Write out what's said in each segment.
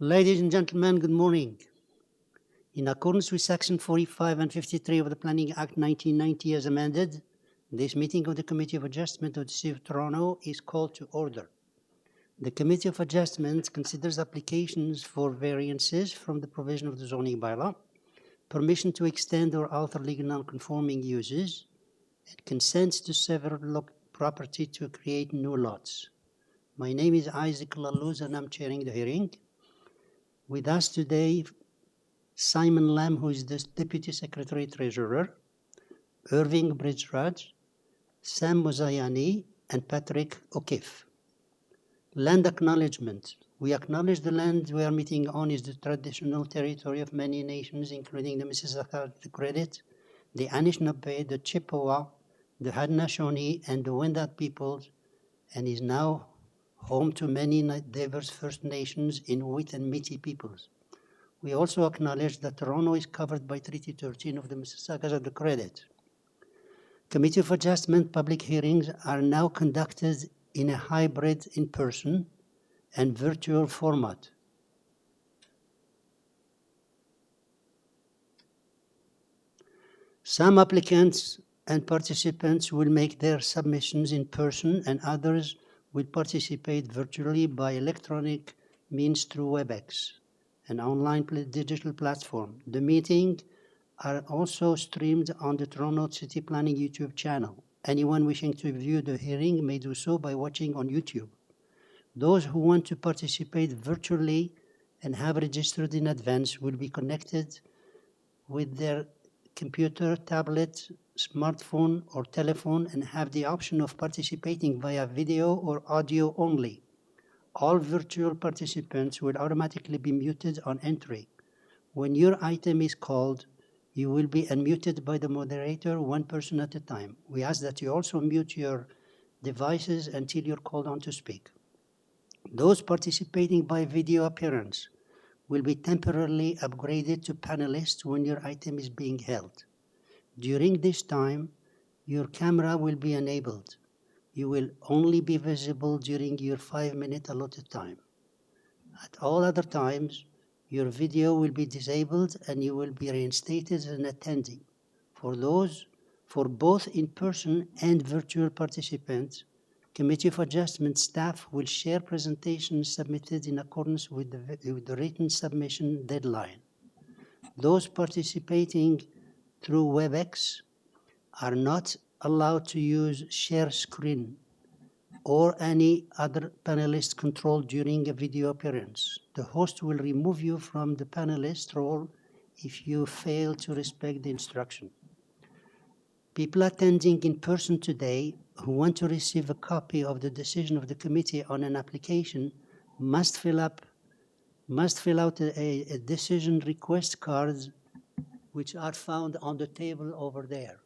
Ladies and gentlemen, good morning. In accordance with Section 45 and 53 of the Planning Act 1990 as amended, this meeting of the Committee of Adjustment of the City of Toronto is called to order. The Committee of Adjustment considers applications for variances from the provision of the zoning bylaw, permission to extend or alter legal non-conforming uses, and consents to sever property to create new lots. My name is Isaac Laluz and I'm chairing the hearing. With us today, Simon Lam, who is the Deputy Secretary Treasurer, Irving Bridgeraj, Sam Mozayani, and Patrick O'Keefe. Land acknowledgement. We acknowledge the land we are meeting on is the traditional territory of many nations, including the Mississauga, the Credit, the Anishinaabe, the Chippewa, the Haudenosaunee, and the Wendat peoples, and is now home to many diverse First Nations, Inuit, and Métis peoples. We also acknowledge that Toronto is covered by Treaty 13 of the Mississaugas of the Credit. Committee of Adjustment public hearings are now conducted in a hybrid in-person and virtual format. Some applicants and participants will make their submissions in person and others will participate virtually by electronic means through WebEx, an online digital platform. The meeting are also streamed on the Toronto City Planning YouTube channel. Anyone wishing to view the hearing may do so by watching on YouTube. Those who want to participate virtually and have registered in advance will be connected with their computer, tablet, smartphone, or telephone and have the option of participating via video or audio only. All virtual participants will automatically be muted on entry. When your item is called, you will be unmuted by the moderator, one person at a time. We ask that you also mute your devices until you're called on to speak. Those participating by video appearance will be temporarily upgraded to panelists when your item is being held. During this time, your camera will be enabled. You will only be visible during your 5-minute allotted time. At all other times, your video will be disabled and you will be reinstated as an attendee. For both in-person and virtual participants, Committee of Adjustment staff will share presentations submitted in accordance with the written submission deadline. Those participating through WebEx are not allowed to use share screen or any other panelist control during a video appearance. The host will remove you from the panelist role if you fail to respect the instruction. People attending in person today who want to receive a copy of the decision of the committee on an application must fill out a decision request cards which are found on the table over there.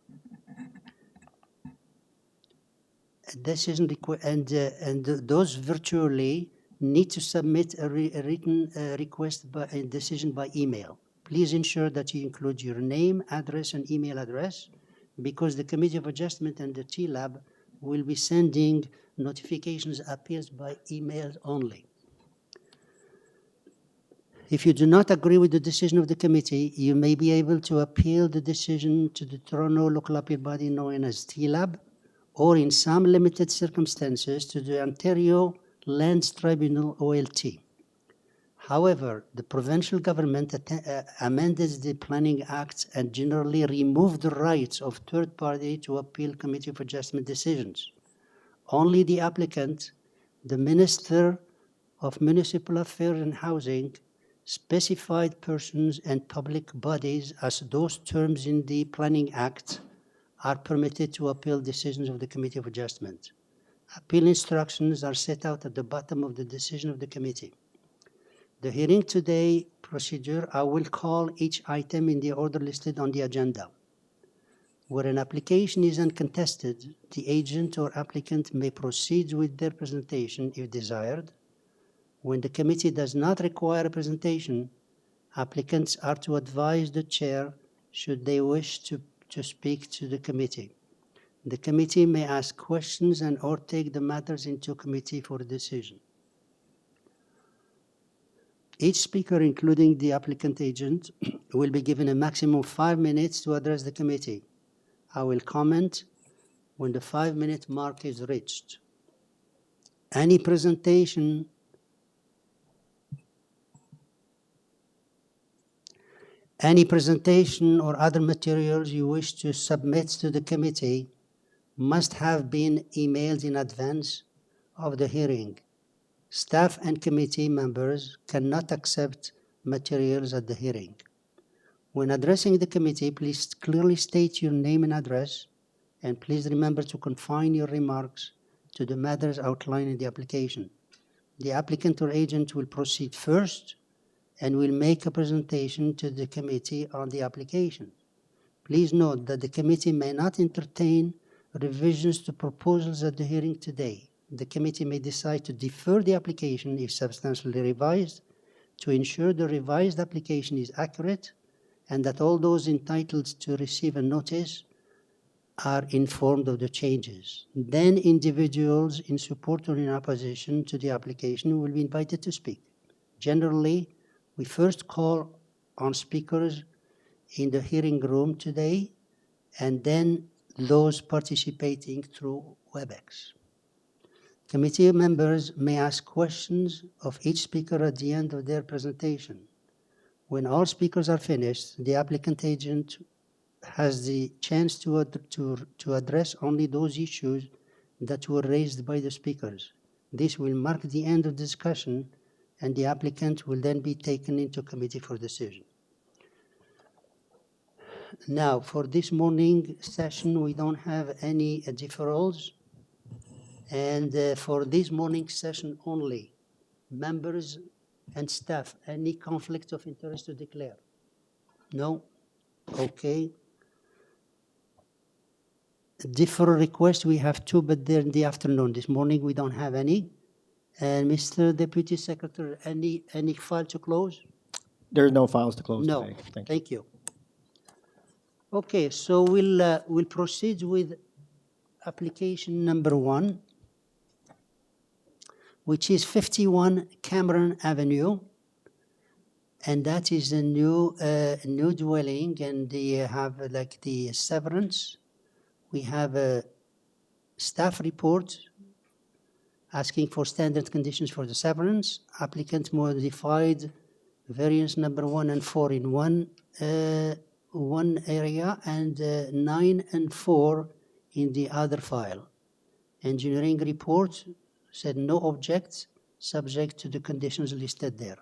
And those virtually need to submit a written request a decision by email. Please ensure that you include your name, address, and email address because the Committee of Adjustment and the TLAB will be sending notifications appeals by email only. If you do not agree with the decision of the committee, you may be able to appeal the decision to the Toronto local appeal body known as TLAB, or in some limited circumstances to the Ontario Lands Tribunal, OLT. However, the provincial government amended the Planning Act and generally removed the rights of third party to appeal Committee of Adjustment decisions. Only the applicant, the Minister of Municipal Affairs and Housing, specified persons and public bodies as those terms in the Planning Act are permitted to appeal decisions of the Committee of Adjustment. Appeal instructions are set out at the bottom of the decision of the committee. The hearing today procedure, I will call each item in the order listed on the agenda. Where an application is uncontested, the agent or applicant may proceed with their presentation if desired. When the committee does not require a presentation, applicants are to advise the chair should they wish to speak to the committee. The committee may ask questions and or take the matters into committee for a decision. Each speaker, including the applicant agent, will be given a maximum of 5 minutes to address the committee. I will comment when the 5-minute mark is reached. Any presentation or other materials you wish to submit to the committee must have been emailed in advance of the hearing. Staff and committee members cannot accept materials at the hearing. When addressing the committee, please clearly state your name and address, and please remember to confine your remarks to the matters outlined in the application. The applicant or agent will proceed first and will make a presentation to the committee on the application. Please note that the committee may not entertain revisions to proposals at the hearing today. The committee may decide to defer the application if substantially revised to ensure the revised application is accurate and that all those entitled to receive a notice are informed of the changes. Then individuals in support or in opposition to the application will be invited to speak. Generally, we first call on speakers in the hearing room today, and then those participating through WebEx. Committee members may ask questions of each speaker at the end of their presentation. When all speakers are finished, the applicant agent has the chance to address only those issues that were raised by the speakers. This will mark the end of discussion, and the applicant will then be taken into committee for decision. Now, for this morning session, we don't have any deferrals. And for this morning session only, members and staff, any conflict of interest to declare? No? Okay. Deferral request, we have two, but they're in the afternoon. This morning, we don't have any. And Mr. Deputy Secretary, any file to close? There are no files to close No. today. Thank you. Okay, so we'll proceed with application number 1, which is 51 Cameron Avenue, and that is a new dwelling, and they have like the severance. We have a staff report asking for standard conditions for the severance. Applicant modified variance number 1 and 4 in one area, and 9 and 4 in the other file. Engineering report said no objects, subject to the conditions listed there.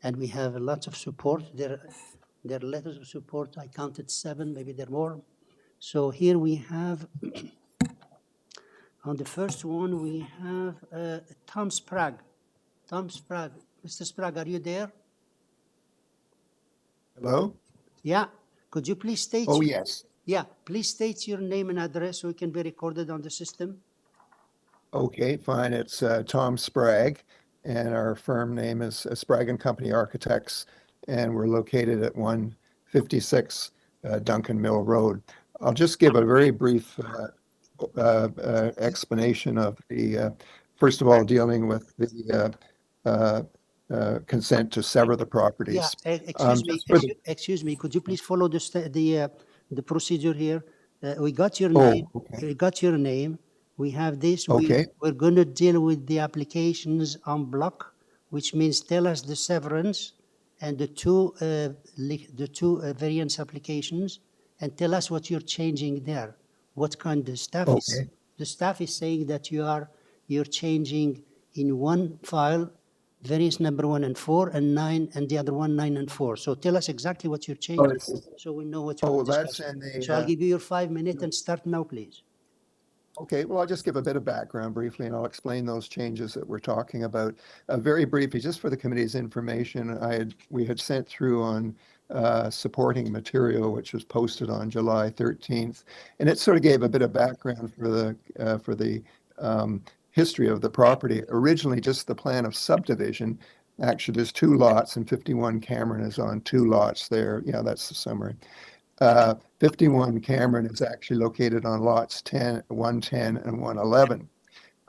And we have a lot of support. There are letters of support. I counted 7, maybe there are more. So here we have, on the first one, we have Tom Sprague. Tom Sprague. Mr. Sprague, are you there? Hello? Yeah. Could you please state? Oh, yes. Yeah, please state your name and address so it can be recorded on the system. Okay, fine. It's Tom Sprague, and our firm name is Sprague and Company Architects, and we're located at 156 Duncan Mill Road. I'll just give a very brief explanation of the, first of all, dealing with the consent to sever the properties. Yeah, excuse me. Could you please follow the procedure here? We got your name. Okay. We got your name. We have this. Okay. We're going to deal with the applications en bloc, which means tell us the severance and the two variance applications, and tell us what you're changing there. What kind of stuff is? Okay. The staff is saying that you're changing in one file variance number 1 and 4 and 9, and the other one 9 and 4. So tell us exactly what you're changing, so we know what you're discussing. That's in the. So I'll give you your 5 minutes and start now, please. Okay, well, I'll just give a bit of background briefly, and I'll explain those changes that we're talking about. Very briefly, just for the committee's information, we had sent through on supporting material, which was posted on July 13th, and it sort of gave a bit of background for the history of the property. Originally, just the plan of subdivision. Actually, there's 2 lots, and 51 Cameron is on 2 lots there. Yeah, that's the summary. 51 Cameron is actually located on lots 110 and 111.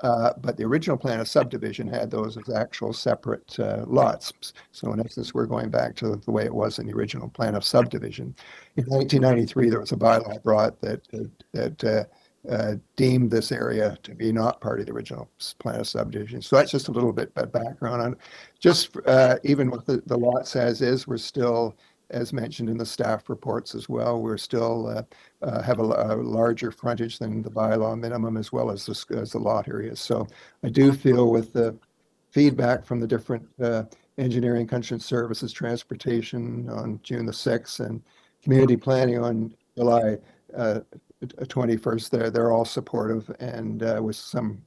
But the original plan of subdivision had those as actual separate lots. So in essence, we're going back to the way it was in the original plan of subdivision. In 1993, there was a bylaw brought that deemed this area to be not part of the original plan of subdivision. So that's just a little bit of background on. Just even with the lots as is, we're still, as mentioned in the staff reports as well, we're still have a larger frontage than the bylaw minimum, as well as the lot areas. So I do feel with the feedback from the different engineering, construction services, transportation on June the 6th, and community planning on July 21st, they're all supportive, and with some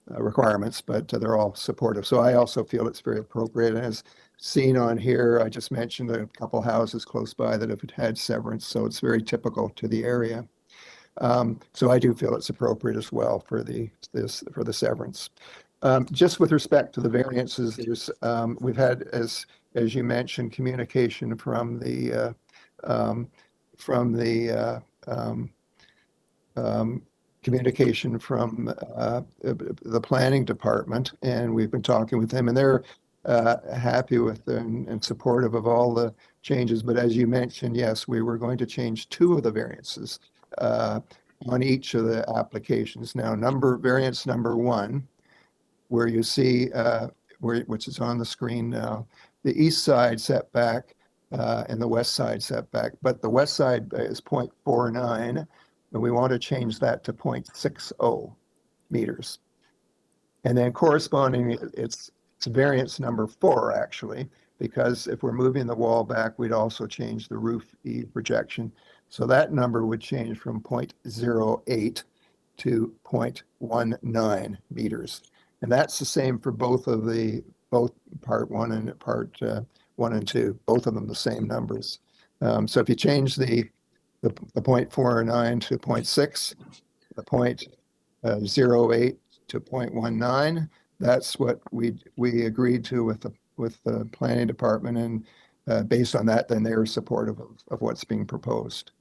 requirements, but they're all supportive. So I also feel it's very appropriate. And as seen on here, I just mentioned a couple houses close by that have had severance, so it's very typical to the area. So I do feel it's appropriate as well for the severance. Just with respect to the variances, there's we've had, as you mentioned, communication from the communication from the planning department, and we've been talking with them, and they're happy with and supportive of all the changes. But as you mentioned, yes, we were going to change 2 of the variances on each of the applications. Now, variance number 1, where you see which is on the screen now, the east side setback and the west side setback, but the west side is 0.49, and we want to change that to 0.60 meters. And then corresponding, it's variance number 4, actually, because if we're moving the wall back, we'd also change the roof eave projection. So that number would change from 0.08 to 0.19 meters. And that's the same for both part 1 and part 1 and 2, both of them the same numbers. So if you change the 0.49 to 0.6, the 0.08 to 0.19, that's what we agreed to with the planning department, and based on that, then they're supportive of what's being proposed.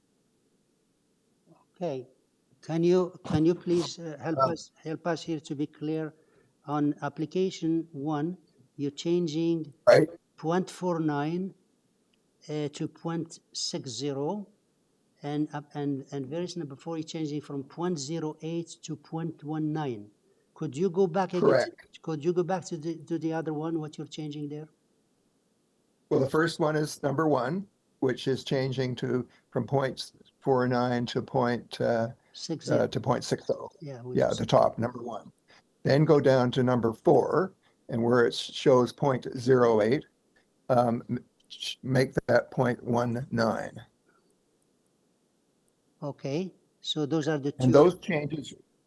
Okay. Can you please help us here to be clear on application 1? You're changing Right. 0.49 to 0.60, and variance number 4 is changing from 0.08 to 0.19. Could you go back again? Correct. Could you go back to the other one? What you're changing there? Well, the first one is number 1, which is changing from 0.49 to 0.60. Yeah, the top, number 1. Then go down to number 4, and where it shows 0.08, make that 0.19. Okay, so those are the 2. And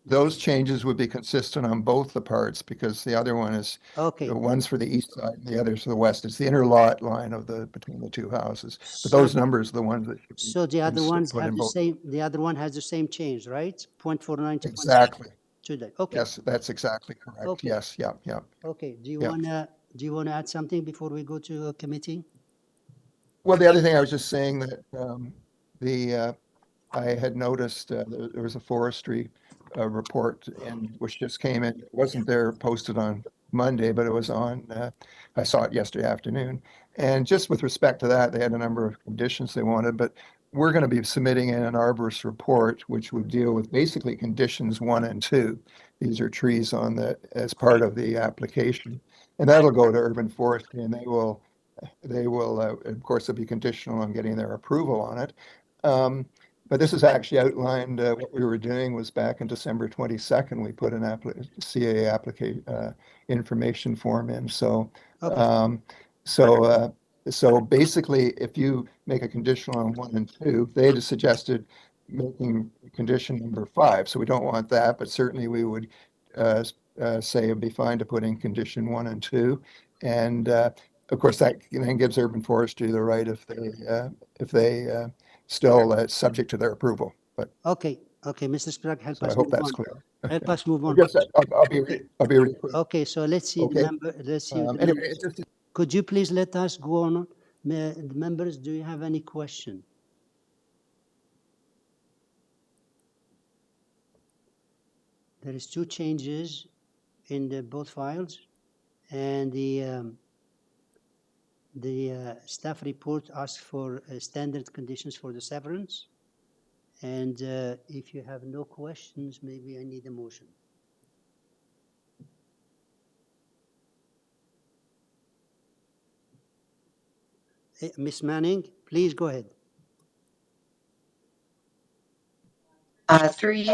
those changes would be consistent on both the parts, because the other one is, Okay. the one's for the east side and the other's for the west. It's the inner lot line between the 2 houses. But So- those numbers are the ones that should be So the other ones put have in the both. same. The other one has the same change, right? 0.49 to Exactly. 0.6 today. Okay. Yes, that's exactly correct. Okay. Yes, yeah. Okay. Do you Yeah. wanna add something before we go to a committee? Well, the other thing I was just saying that I had noticed there was a forestry report which just came in. It wasn't there posted on Monday, but it was on, I saw it yesterday afternoon. And just with respect to that, they had a number of conditions they wanted, but we're going to be submitting in an arborist report, which would deal with basically conditions 1 and 2. These are trees as part of the application. And that'll go to urban forestry, and they will, of course, it'll be conditional on getting their approval on it. But this is actually outlined, what we were doing was back in December 22nd, we put an CAA application information form in. So, Okay. so basically, if you make a conditional on 1 and 2, they had suggested making condition number 5. So we don't want that, but certainly we would say it'd be fine to put in condition 1 and 2. And of course, that then gives urban forestry the right if they still subject to their approval. But Okay. Okay. Mr. Sprague, help so I us hope move that's on. clear. Help us move on. Yes, I'll be really quick. Okay. So let's see Okay. the member. Let's see. The Anyway, members. Could you please let us go on? The members, do you have any question? There is two changes in both files, and the staff report asks for standard conditions for the severance. And if you have no questions, maybe I need a motion. Ms. Manning, please go ahead. Through you.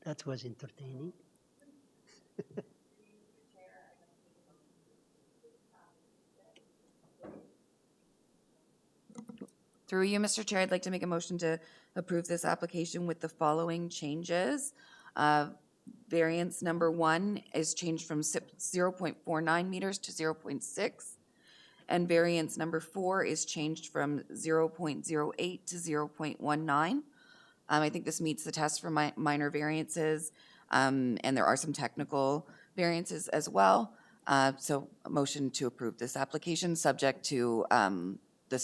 That was entertaining. Through you, Mr. Chair, I'd like to make a motion to approve this application with the following changes. Variance number 1 is changed from 0.49 meters to 0.6. And variance number 4 is changed from 0.08 to 0.19. I think this meets the test for minor variances, and there are some technical variances as well. So a motion to approve this application subject to the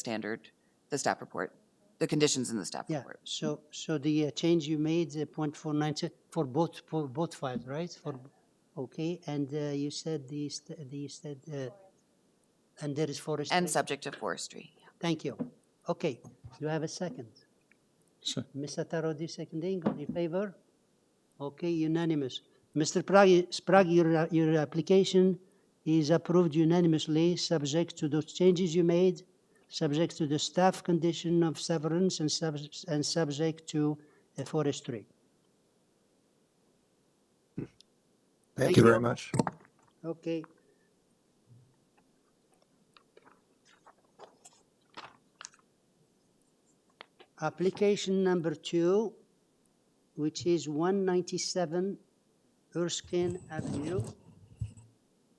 staff report, the conditions in the staff Yeah, report. so the change you made, 0.49 for both files, right? Okay, and you said and there is forestry. And subject to forestry. Yeah. Thank you. Okay, do I have a second? Sure. Mr. Tarodi seconding, all in favor? Okay, unanimous. Mr. Sprague, your application is approved unanimously, subject to those changes you made, subject to the staff condition of severance, and subject to forestry. Thank you very much. Okay. Application number 2, which is 197 Erskine Avenue.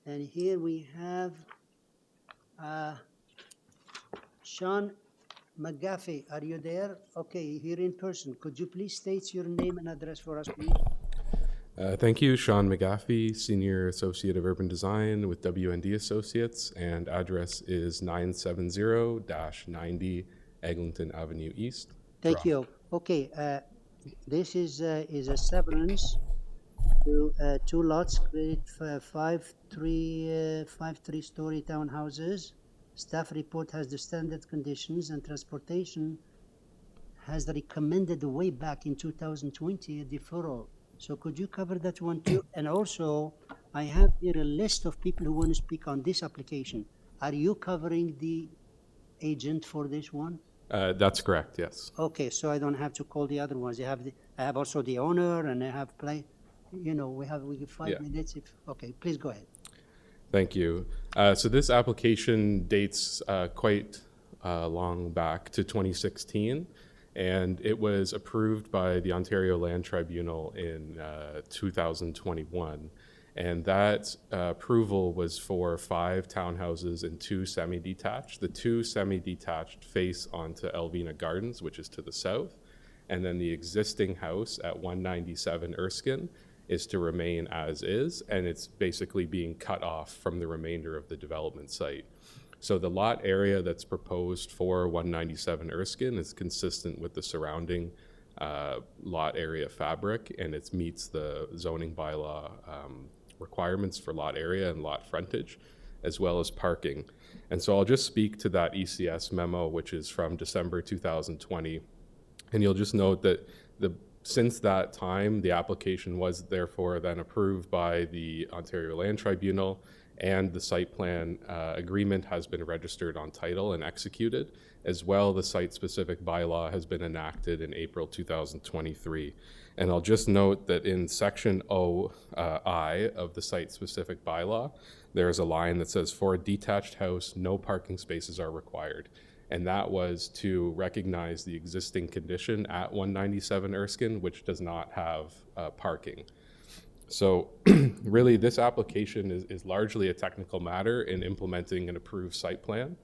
And here we have Sean McGaffey. Are you there? Okay, here in person. Could you please state your name and address for us, please? Thank you, Sean McGaffey, Senior Associate of Urban Design with WND Associates, and address is 970-90 Eglinton Avenue East. Thank you. Okay, this is a severance to 2 lots, create 5 3-story townhouses. Staff report has the standard conditions, and transportation has recommended way back in 2020 a deferral. So could you cover that one too? And also, I have here a list of people who want to speak on this application. Are you covering the agent for this one? That's correct, yes. Okay, so I don't have to call the other ones. I have also the owner, and I have we give 5 minutes. Okay, please go ahead. Thank you. So this application dates quite long back to 2016, and it was approved by the Ontario Land Tribunal in 2021. And that approval was for 5 townhouses and 2 semi-detached. The 2 semi-detached face onto Elvina Gardens, which is to the south. And then the existing house at 197 Erskine is to remain as is, and it's basically being cut off from the remainder of the development site. So the lot area that's proposed for 197 Erskine is consistent with the surrounding lot area fabric, and it meets the zoning bylaw requirements for lot area and lot frontage, as well as parking. And so I'll just speak to that ECS memo, which is from December 2020. And you'll just note that since that time, the application was therefore then approved by the Ontario Land Tribunal, and the site plan agreement has been registered on title and executed. As well, the site-specific bylaw has been enacted in April 2023. And I'll just note that in section I of the site-specific bylaw, there's a line that says, for a detached house, no parking spaces are required. And that was to recognize the existing condition at 197 Erskine, which does not have parking. So really, this application is largely a technical matter in implementing an approved site plan.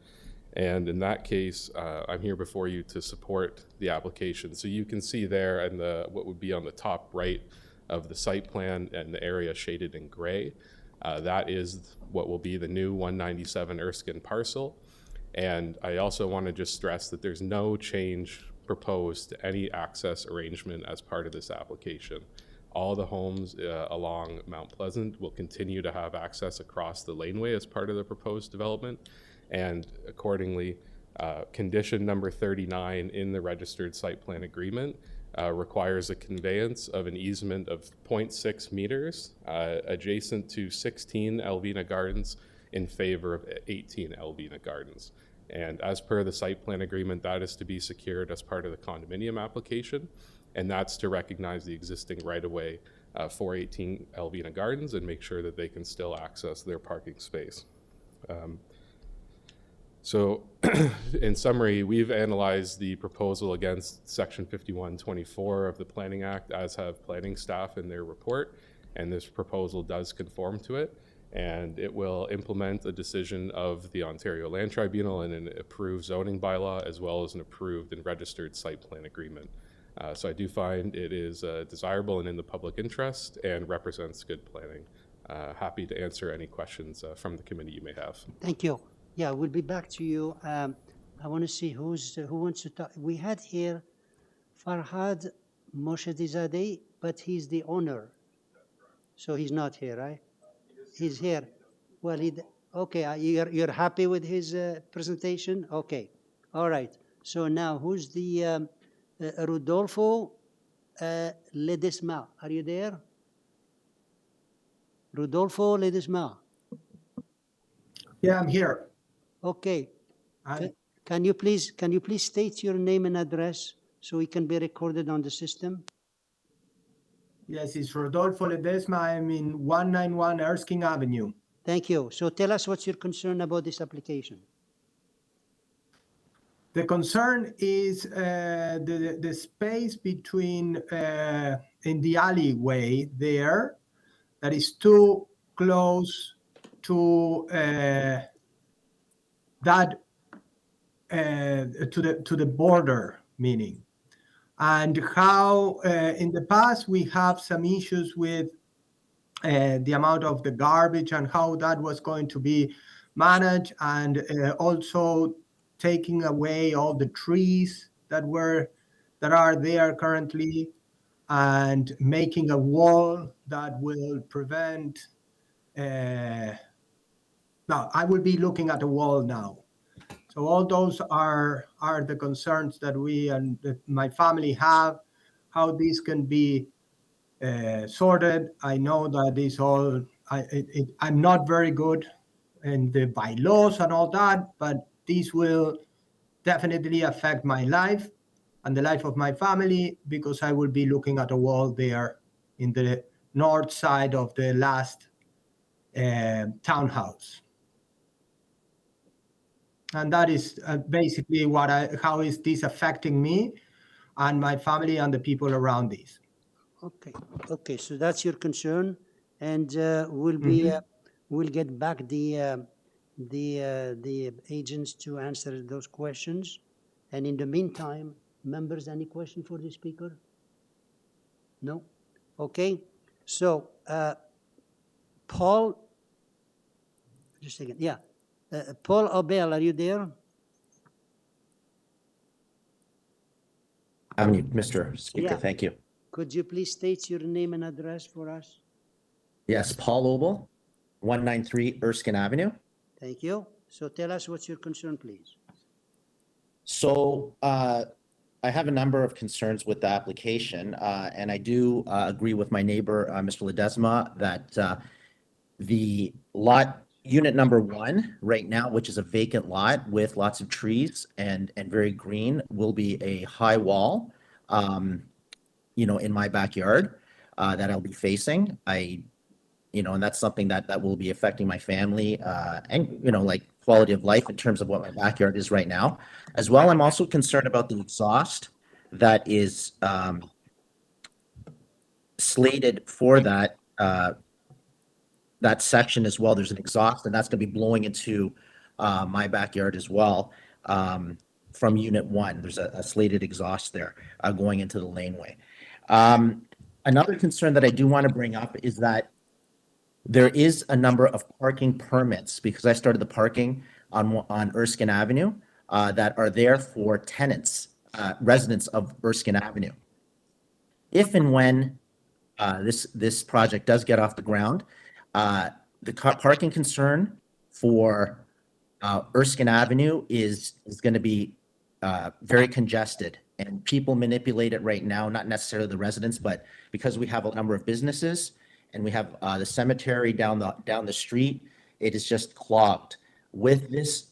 And in that case, I'm here before you to support the application. So you can see there in what would be on the top right of the site plan and the area shaded in gray. That is what will be the new 197 Erskine parcel. And I also want to just stress that there's no change proposed to any access arrangement as part of this application. All the homes along Mount Pleasant will continue to have access across the laneway as part of the proposed development. And accordingly, condition number 39 in the registered site plan agreement requires a conveyance of an easement of 0.6 meters adjacent to 16 Alvina Gardens in favor of 18 Alvina Gardens. And as per the site plan agreement, that is to be secured as part of the condominium application. And that's to recognize the existing right-of-way for 18 Alvina Gardens and make sure that they can still access their parking space. So in summary, we've analyzed the proposal against Section 5124 of the Planning Act, as have planning staff in their report, and this proposal does conform to it, and it will implement a decision of the Ontario Land Tribunal and an approved zoning bylaw, as well as an approved and registered site plan agreement. So I do find it is desirable and in the public interest and represents good planning. Happy to answer any questions from the committee you may have. Thank you. Yeah, we'll be back to you. I want to see who wants to talk. We had here Farhad Moshadizadeh, but he's the owner. So he's not here, right? He's here. Well, okay, you're happy with his presentation? Okay, all right. So now who's the Rodolfo Ledesma? Are you there? Rodolfo Ledesma. Yeah, I'm here. Okay. I, Can you please state your name and address so it can be recorded on the system? yes, it's Rodolfo Ledesma. I'm in 191 Erskine Avenue. Thank you. So tell us what's your concern about this application. The concern is the space between in the alleyway there that is too close to that to the border, meaning, and how in the past we have some issues with the amount of the garbage and how that was going to be managed, and also taking away all the trees that are there currently, and making a wall that will prevent. Now, I will be looking at a wall now. So all those are the concerns that we and my family have, how this can be sorted. I know that is all, I'm not very good in the bylaws and all that, but this will definitely affect my life and the life of my family, because I will be looking at a wall there in the north side of the last townhouse. And that is basically how is this affecting me and my family and the people around this. Okay, so that's your concern, and we'll get back the agents to answer those questions. And in the meantime, members, any question for the speaker? No? Okay, so Paul, just a second, yeah. Paul Obel, are you there? I'm Mr. Speaker, Yeah. thank you. Could you please state your name and address for us? Yes, Paul Obel, 193 Erskine Avenue. Thank you. So tell us what's your concern, please. So I have a number of concerns with the application, and I do agree with my neighbor, Mr. Ledesma, that the lot unit number 1 right now, which is a vacant lot with lots of trees and very green, will be a high wall, in my backyard that I'll be facing. And that's something that will be affecting my family and, quality of life in terms of what my backyard is right now. As well, I'm also concerned about the exhaust that is slated for that section as well. There's an exhaust, and that's going to be blowing into my backyard as well from unit 1. There's a slated exhaust there going into the laneway. Another concern that I do want to bring up is that there is a number of parking permits, because I started the parking on Erskine Avenue that are there for tenants, residents of Erskine Avenue. If and when this project does get off the ground, the parking concern for Erskine Avenue is going to be very congested, and people manipulate it right now, not necessarily the residents, but because we have a number of businesses and we have the cemetery down the street, it is just clogged. With this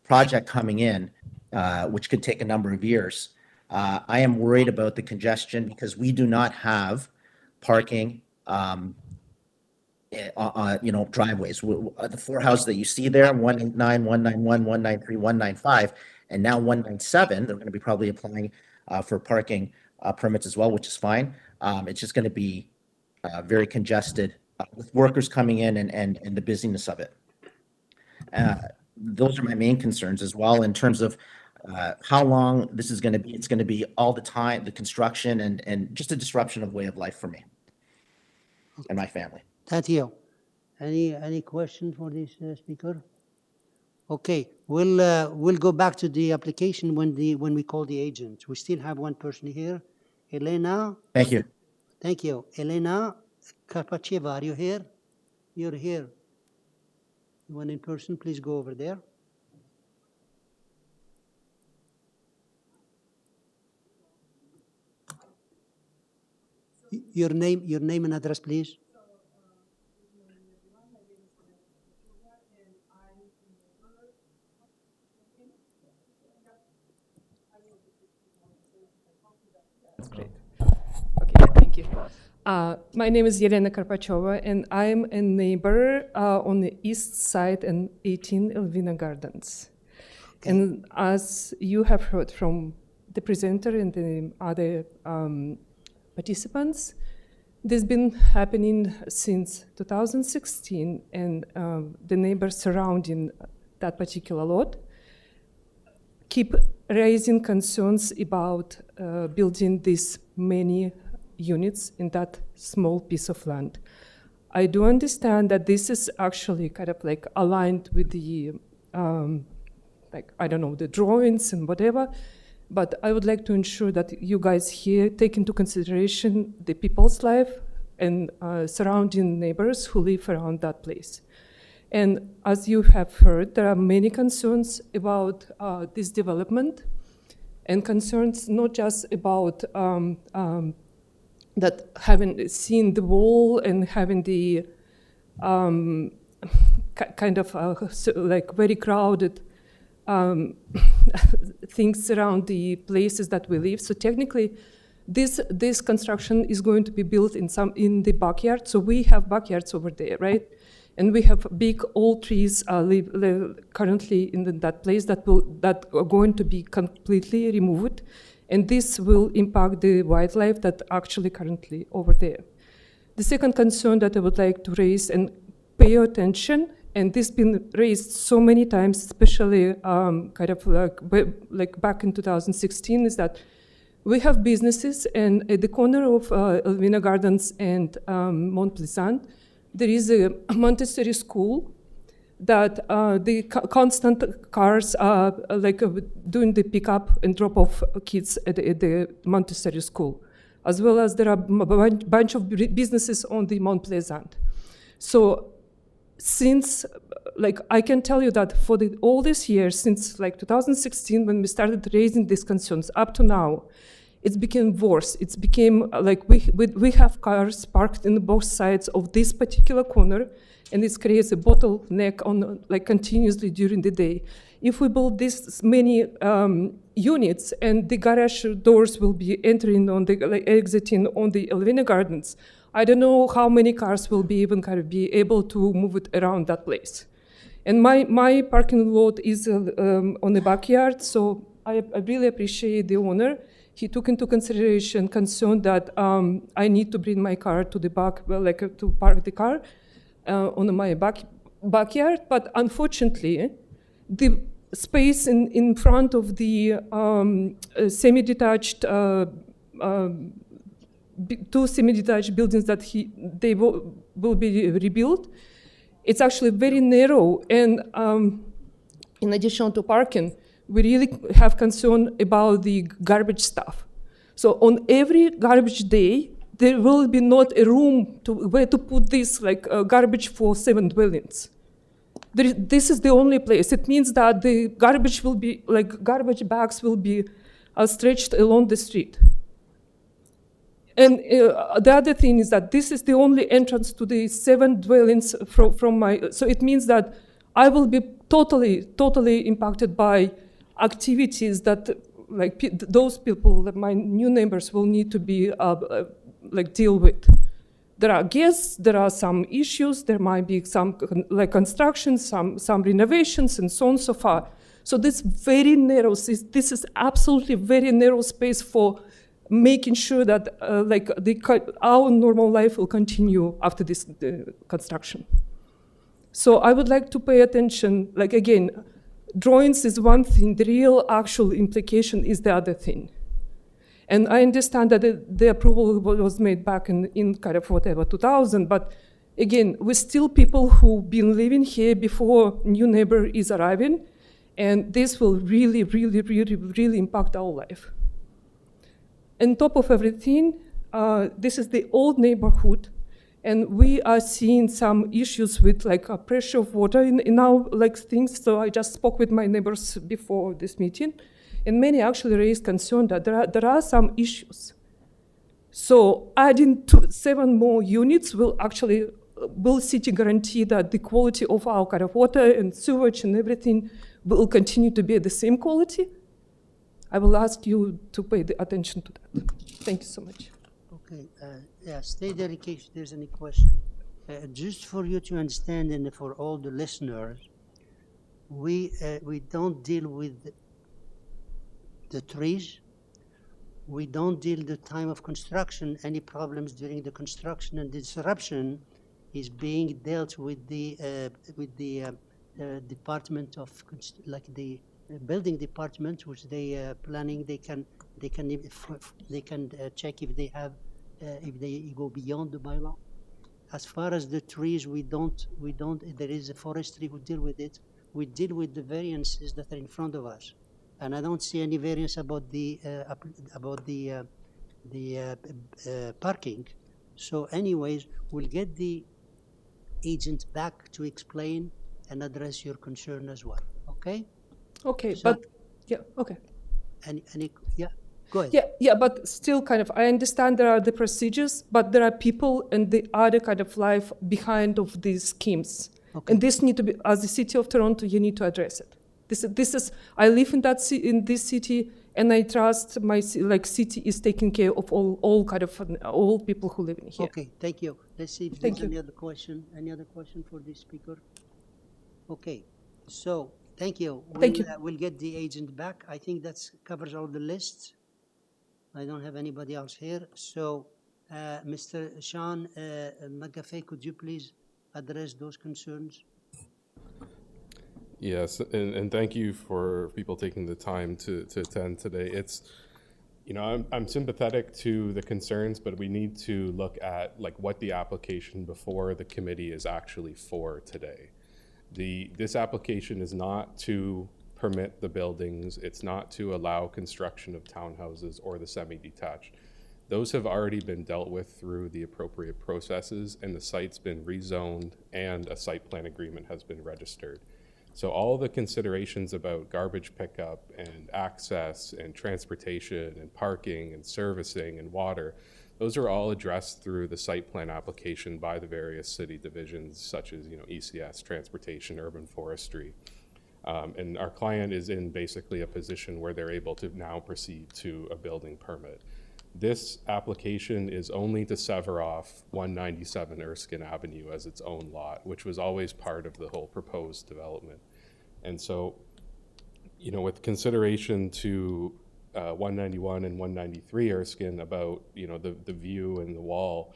project coming in, which could take a number of years, I am worried about the congestion because we do not have parking, driveways. The four houses that you see there, 189, 191, 193, 195, and now 197, they're going to be probably applying for parking permits as well, which is fine. It's just going to be very congested with workers coming in and the busyness of it. Those are my main concerns as well in terms of how long this is going to be. It's going to be all the time, the construction and just a disruption of way of life for me and my family. Tatio, any question for this speaker? Okay, we'll go back to the application when we call the agent. We still have one person here, Elena. Thank you. Thank you, Elena Karpacheva. Are you here? You're here. You want in person? Please go over there. Your name and address, please. That's great. Okay, thank you. My name is Yelena Karpachova, and I'm a neighbor on the east side in 18 Elvina Gardens. Okay. And as you have heard from the presenter and the other participants, this has been happening since 2016, and the neighbors surrounding that particular lot keep raising concerns about building these many units in that small piece of land. I do understand that this is actually kind of like aligned with the, the drawings and whatever, but I would like to ensure that you guys here take into consideration the people's life and surrounding neighbors who live around that place. And as you have heard, there are many concerns about this development, and concerns not just about that having seen the wall and having the kind of like very crowded things around the places that we live. So technically, this construction is going to be built in the backyard. So we have backyards over there, right? And we have big old trees currently in that place that are going to be completely removed, and this will impact the wildlife that actually currently over there. The second concern that I would like to raise and pay attention, and this has been raised so many times, especially kind of like back in 2016, is that we have businesses, and at the corner of Elvina Gardens and Mont Pleasant, there is a Montessori school that the constant cars are doing the pickup and drop off kids at the Montessori school, as well as there are a bunch of businesses on the Mont Pleasant. So since, I can tell you that for all these years, since 2016, when we started raising these concerns up to now, it's became worse. It's became we have cars parked in both sides of this particular corner, and it creates a bottleneck on continuously during the day. If we build this many units and the garage doors will be entering on the exiting on the Elvina Gardens, I don't know how many cars will be even kind of be able to move it around that place. And my parking lot is on the backyard, so I really appreciate the owner. He took into consideration concern that I need to bring my car to the back, to park the car on my backyard. But unfortunately, the space in front of the semi-detached, two semi-detached buildings that they will be rebuilt, it's actually very narrow. And in addition to parking, we really have concern about the garbage stuff. So on every garbage day, there will be not a room where to put this garbage for 7 dwellings. This is the only place. It means that the garbage will be, garbage bags will be stretched along the street. And the other thing is that this is the only entrance to the 7 dwellings from my, so it means that I will be totally impacted by activities that those people, that my new neighbors will need to be deal with. There are guests, there are some issues, there might be some construction, some renovations, and so on and so far. So this very narrow, this is absolutely very narrow space for making sure that our normal life will continue after this construction. So I would like to pay attention, again, drawings is one thing, the real actual implication is the other thing. And I understand that the approval was made back in kind of 2000, but again, we're still people who've been living here before new neighbor is arriving, and this will really impact our life. On top of everything, this is the old neighborhood, and we are seeing some issues with a pressure of water in our things. So I just spoke with my neighbors before this meeting, and many actually raised concern that there are some issues. So adding 7 more units will city guarantee that the quality of our kind of water and sewage and everything will continue to be at the same quality? I will ask you to pay the attention to that. Thank you so much. Okay, stay there in case there's any question. Just for you to understand and for all the listeners, we don't deal with the trees. We don't deal the time of construction. Any problems during the construction and disruption is being dealt with the department of the building department, which they planning. They can check if they have if they go beyond the bylaw. As far as the trees, we don't. There is a forestry who deal with it. We deal with the variances that are in front of us, and I don't see any variance about the parking. So, anyways, we'll get the agent back to explain and address your concern as well. Okay? Okay, So- but yeah, okay. Yeah, go ahead. Yeah, but still I understand there are the procedures, but there are people and the other kind of life behind of these schemes. Okay. And this need to be, as the city of Toronto, you need to address it. This is I live in this city, and I trust my city is taking care of all people who live in here. Okay, thank you. Let's see if Thank there's you. any other question. Any other question for this speaker? Okay, so thank you. Thank you. We'll get the agent back. I think that covers all the lists. I don't have anybody else here. So, Mr. Sean McAfee, could you please address those concerns? Yes, and thank you for people taking the time to attend today. It's, I'm sympathetic to the concerns, but we need to look at what the application before the committee is actually for today. This application is not to permit the buildings. It's not to allow construction of townhouses or the semi-detached. Those have already been dealt with through the appropriate processes, and the site's been rezoned and a site plan agreement has been registered. So all the considerations about garbage pickup and access and transportation and parking and servicing and water, those are all addressed through the site plan application by the various city divisions, such as ECS, transportation, urban forestry. And our client is in basically a position where they're able to now proceed to a building permit. This application is only to sever off 197 Erskine Avenue as its own lot, which was always part of the whole proposed development. And so, with consideration to 191 and 193 Erskine about, the view and the wall,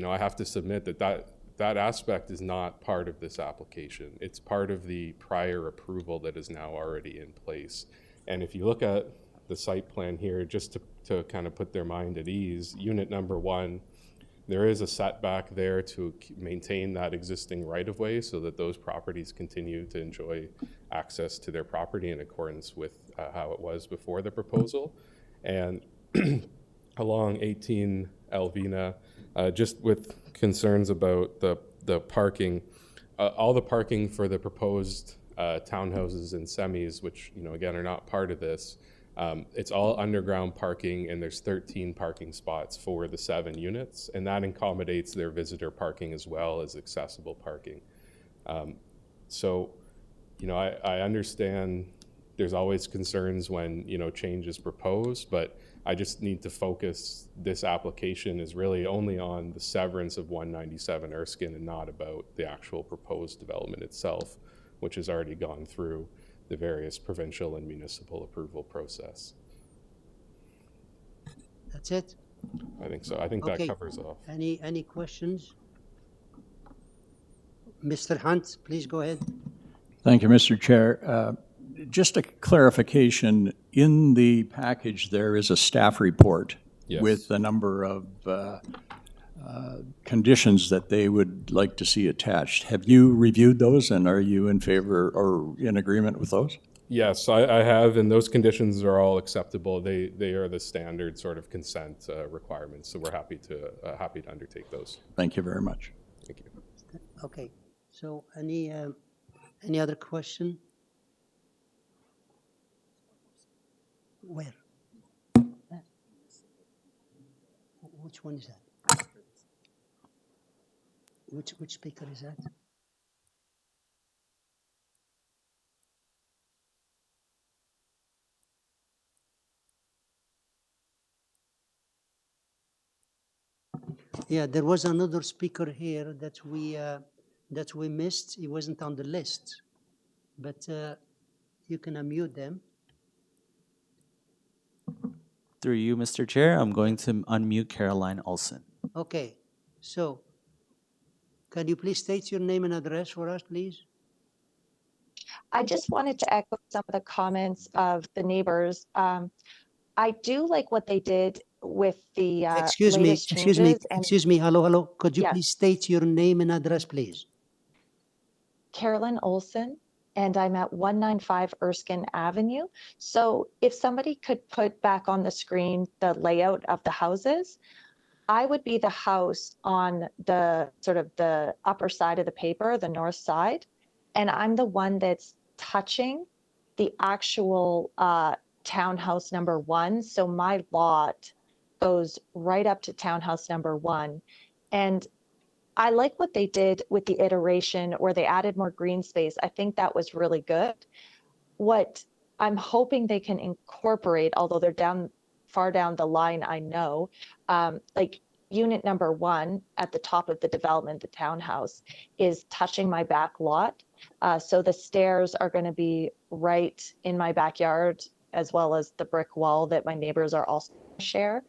I have to submit that aspect is not part of this application. It's part of the prior approval that is now already in place. And if you look at the site plan here, just to kind of put their mind at ease, unit number 1, There is a setback there to maintain that existing right-of-way so that those properties continue to enjoy access to their property in accordance with how it was before the proposal. And along 18 Elvina, just with concerns about the parking, all the parking for the proposed townhouses and semis, which, you know, again, are not part of this, it's all underground parking, and there's 13 parking spots for the 7 units, and that accommodates their visitor parking as well as accessible parking. So, you know, I understand there's always concerns when, you know, change is proposed, but I just need to focus, this application is really only on the severance of 197 Erskine and not about the actual proposed development itself, which has already gone through the various provincial and municipal approval process. That's it? I think so. I think Okay. that covers off. Any questions? Mr. Hunt, please go ahead. Thank you, Mr. Chair. Just a clarification, in the package, there is a staff report Yes. with a number of conditions that they would like to see attached. Have you reviewed those, and are you in favor or in agreement with those? Yes, I have, and those conditions are all acceptable. They are the standard sort of consent requirements, so we're happy to undertake those. Thank you very much. Thank you. Okay, so any other question? Where? Which one is that? Which speaker is that? Yeah, there was another speaker here that we missed. He wasn't on the list, but you can unmute them. Through you, Mr. Chair, I'm going to unmute Caroline Olson. Okay, so can you please state your name and address for us, please? I just wanted to echo some of the comments of the neighbors. I do like what they did with the latest changes. Excuse me, hello. Could you Yes. please state your name and address, please? Carolyn Olson, and I'm at 195 Erskine Avenue. So if somebody could put back on the screen the layout of the houses, I would be the house on the sort of the upper side of the paper, the north side, and I'm the one that's touching the actual townhouse number 1. So my lot goes right up to townhouse number 1. And I like what they did with the iteration where they added more green space. I think that was really good. What I'm hoping they can incorporate, although they're far down the line, I know, like unit number 1 at the top of the development, the townhouse, is touching my back lot. So the stairs are going to be right in my backyard, as well as the brick wall that my neighbors are also share.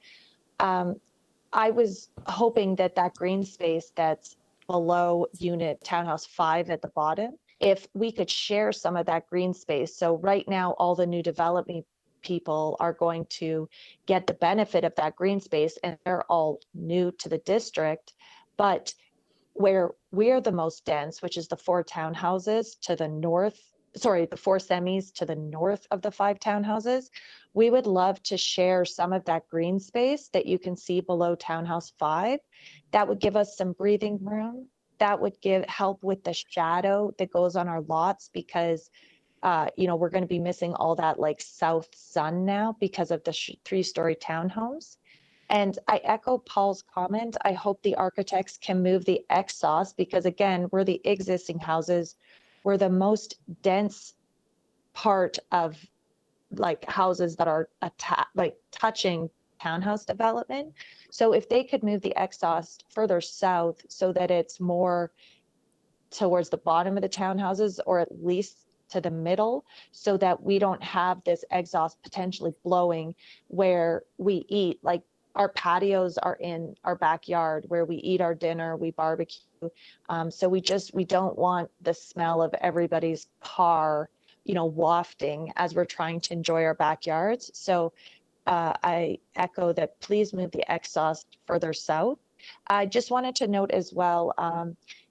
I was hoping that that green space that's below unit townhouse 5 at the bottom, if we could share some of that green space. So right now, all the new development people are going to get the benefit of that green space, and they're all new to the district. But where we're the most dense, which is the 4 townhouses to the north, the 4 semis to the north of the 5 townhouses, we would love to share some of that green space that you can see below townhouse 5. That would give us some breathing room. That would help with the shadow that goes on our lots, because we're going to be missing all that like south sun now because of the 3-story townhomes. And I echo Paul's comment. I hope the architects can move the exhaust, because again, we're the existing houses. We're the most dense part of like houses that are touching townhouse development. So if they could move the exhaust further south so that it's more towards the bottom of the townhouses, or at least to the middle, so that we don't have this exhaust potentially blowing where we eat. Like our patios are in our backyard where we eat our dinner, we barbecue. So we don't want the smell of everybody's car, wafting as we're trying to enjoy our backyards. So I echo that, please move the exhaust further south. I just wanted to note as well,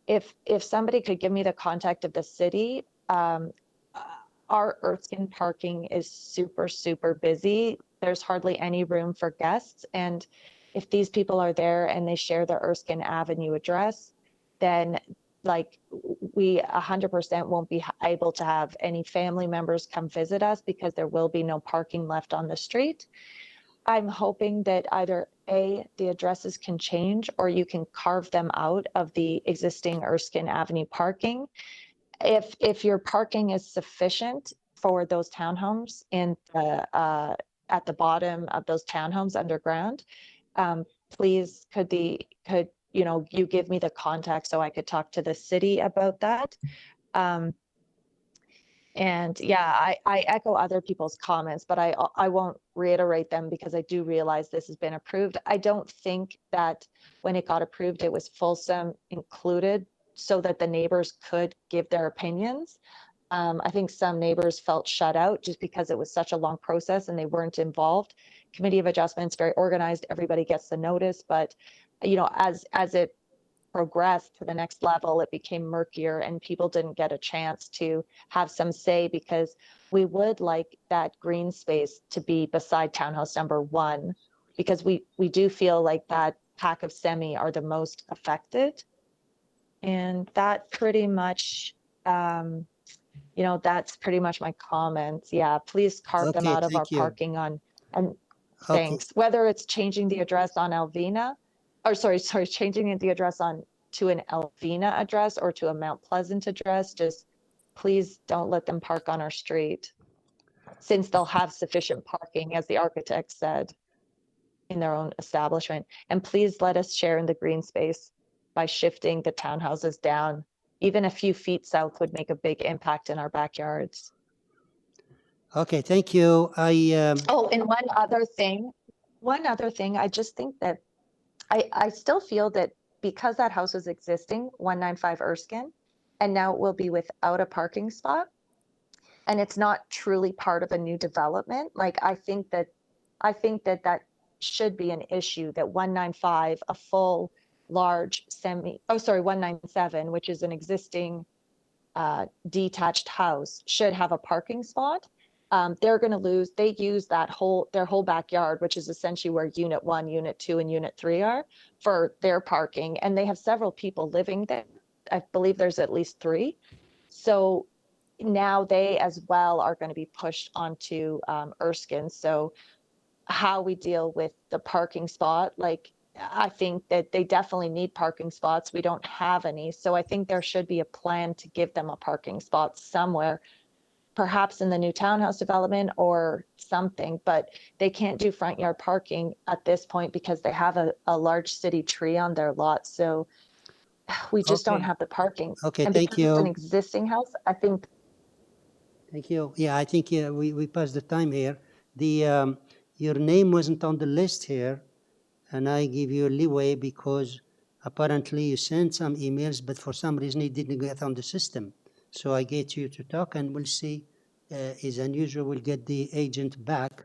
if somebody could give me the contact of the city, our Erskine parking is super, super busy. There's hardly any room for guests. And if these people are there and they share the Erskine Avenue address, then like we 100% won't be able to have any family members come visit us because there will be no parking left on the street. I'm hoping that either A, the addresses can change, or you can carve them out of the existing Erskine Avenue parking. If your parking is sufficient for those townhomes in the at the bottom of those townhomes underground, please could you give me the contact so I could talk to the city about that. And yeah, I echo other people's comments, but I won't reiterate them because I do realize this has been approved. I don't think that when it got approved, it was Folsom included so that the neighbors could give their opinions. I think some neighbors felt shut out just because it was such a long process and they weren't involved. Committee of Adjustments, very organized, everybody gets the notice, but as it progressed to the next level, it became murkier and people didn't get a chance to have some say because we would like that green space to be beside townhouse number 1 because we do feel like that pack of semi are the most affected. And that pretty much, that's pretty much my comments. Yeah, please carve them Okay, out of our thank you. parking on, and Okay. thanks. Whether it's changing the address on Alvina, or sorry, changing the address to an Alvina address or to a Mount Pleasant address, just please don't let them park on our street since they'll have sufficient parking, as the architect said, in their own establishment. And please let us share in the green space by shifting the townhouses down. Even a few feet south would make a big impact in our backyards. Okay, thank you. Oh, and one other thing, I just think that I still feel that because that house was existing, 195 Erskine, and now it will be without a parking spot, and it's not truly part of a new development. Like, I think that should be an issue, that 195, a full large 197, which is an existing detached house, should have a parking spot. They're going to lose, they use their whole backyard, which is essentially where unit 1, unit 2, and unit 3 are, for their parking. And they have several people living there. I believe there's at least 3. So now they as well are going to be pushed onto Erskine. So how we deal with the parking spot, like, I think that they definitely need parking spots. We don't have any. So I think there should be a plan to give them a parking spot somewhere, perhaps in the new townhouse development or something, but they can't do front yard parking at this point because they have a large city tree on their lot. So we just don't Okay. have the parking. Okay, And thank because it's an you. existing house, I think. Thank you. Yeah, I think we passed the time here. Your name wasn't on the list here, and I give you leeway because apparently you sent some emails, but for some reason it didn't get on the system. So I get you to talk, and we'll see. Is unusual. We'll get the agent back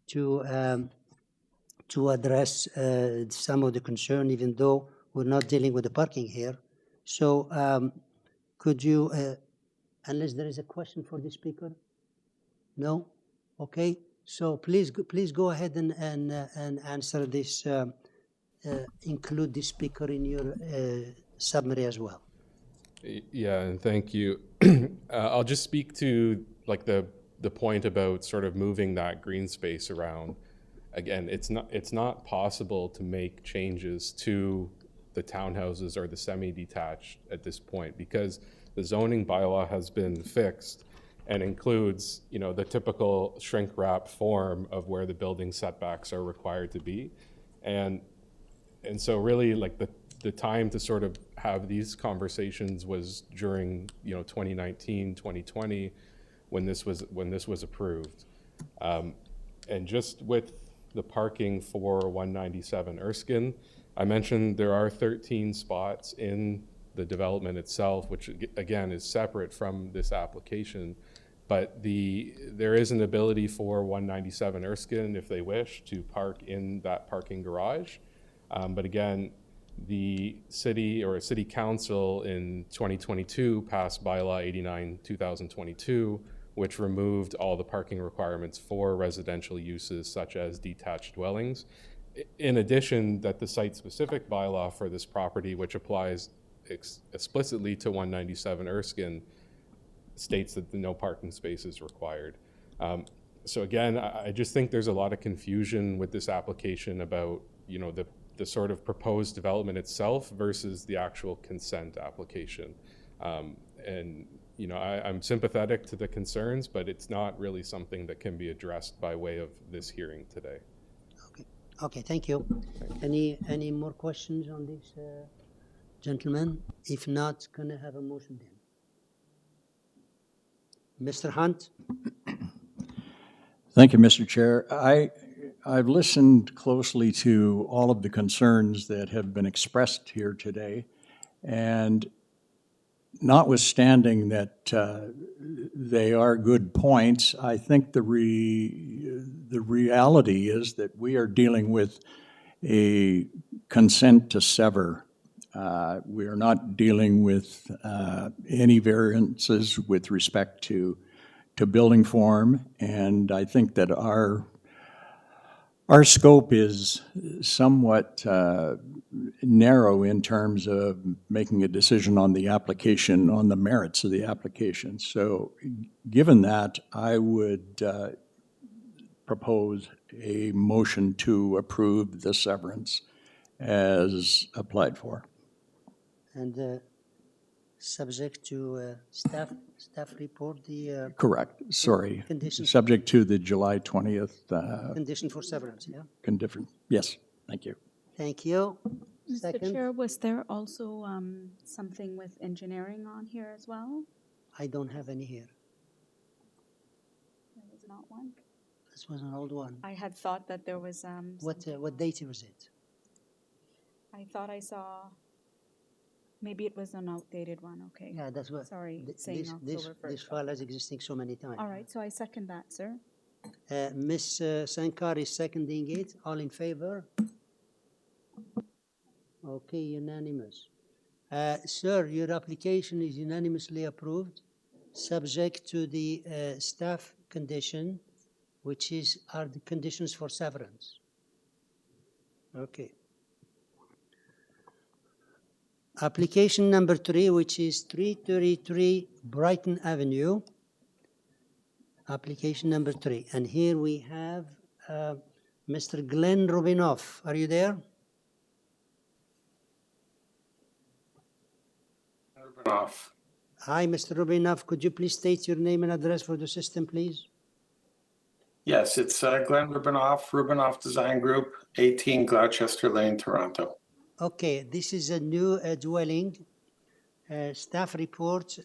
to address some of the concern, even though we're not dealing with the parking here. So could you, unless there is a question for the speaker? No? Okay. So please go ahead and answer this. Include the speaker in your summary as well. Yeah, and thank you. I'll just speak to like the point about sort of moving that green space around. Again, it's not possible to make changes to the townhouses or the semi-detached at this point because the zoning bylaw has been fixed and includes, the typical shrink wrap form of where the building setbacks are required to be. And so really like the time to sort of have these conversations was during 2019, 2020 when this was approved. And just with the parking for 197 Erskine, I mentioned there are 13 spots in the development itself, which again is separate from this application. But there is an ability for 197 Erskine, if they wish, to park in that parking garage. But again, The city or city council in 2022 passed bylaw 89, 2022, which removed all the parking requirements for residential uses such as detached dwellings. In addition, that the site-specific bylaw for this property, which applies explicitly to 197 Erskine, states that no parking space is required. So again, I just think there's a lot of confusion with this application about, you know, the sort of proposed development itself versus the actual consent application. And, you know, I'm sympathetic to the concerns, but it's not really something that can be addressed by way of this hearing today. Okay, thank you. Any more questions on this, gentlemen? If not, can I have a motion then? Mr. Hunt? Thank you, Mr. Chair. I've listened closely to all of the concerns that have been expressed here today, and notwithstanding that they are good points, I think the reality is that we are dealing with a consent to sever. We are not dealing with any variances with respect to building form, and I think that our scope is somewhat narrow in terms of making a decision on the application, on the merits of the application. So given that, I would propose a motion to approve the severance as applied for. And subject to staff report, the Correct, sorry. conditions. Subject to the July 20th Condition for severance, yeah? condition. Yes, thank you. Thank you. Mr. Second, Chair, was there also something with engineering on here as well? I don't have any here. There was not one. This was an old one. I had thought that there was What date was it? I thought I saw, maybe it was an outdated one, okay. Yeah, that's what. Sorry, th- saying this October 1st. file has existing so many times. All right, so I second that, sir. Ms. Sankar is seconding it. All in favor? Okay, unanimous. Sir, your application is unanimously approved, subject to the staff condition, which are the conditions for severance. Okay. Application number 3, which is 333 Brighton Avenue. Application number 3. And here we have Mr. Glenn Rubinoff. Are you there? Rubinoff. Hi, Mr. Rubinoff. Could you please state your name and address for the system, please? Yes, it's Glenn Rubinoff, Rubinoff Design Group, 18 Gloucester Lane, Toronto. Okay, this is a new dwelling. Staff report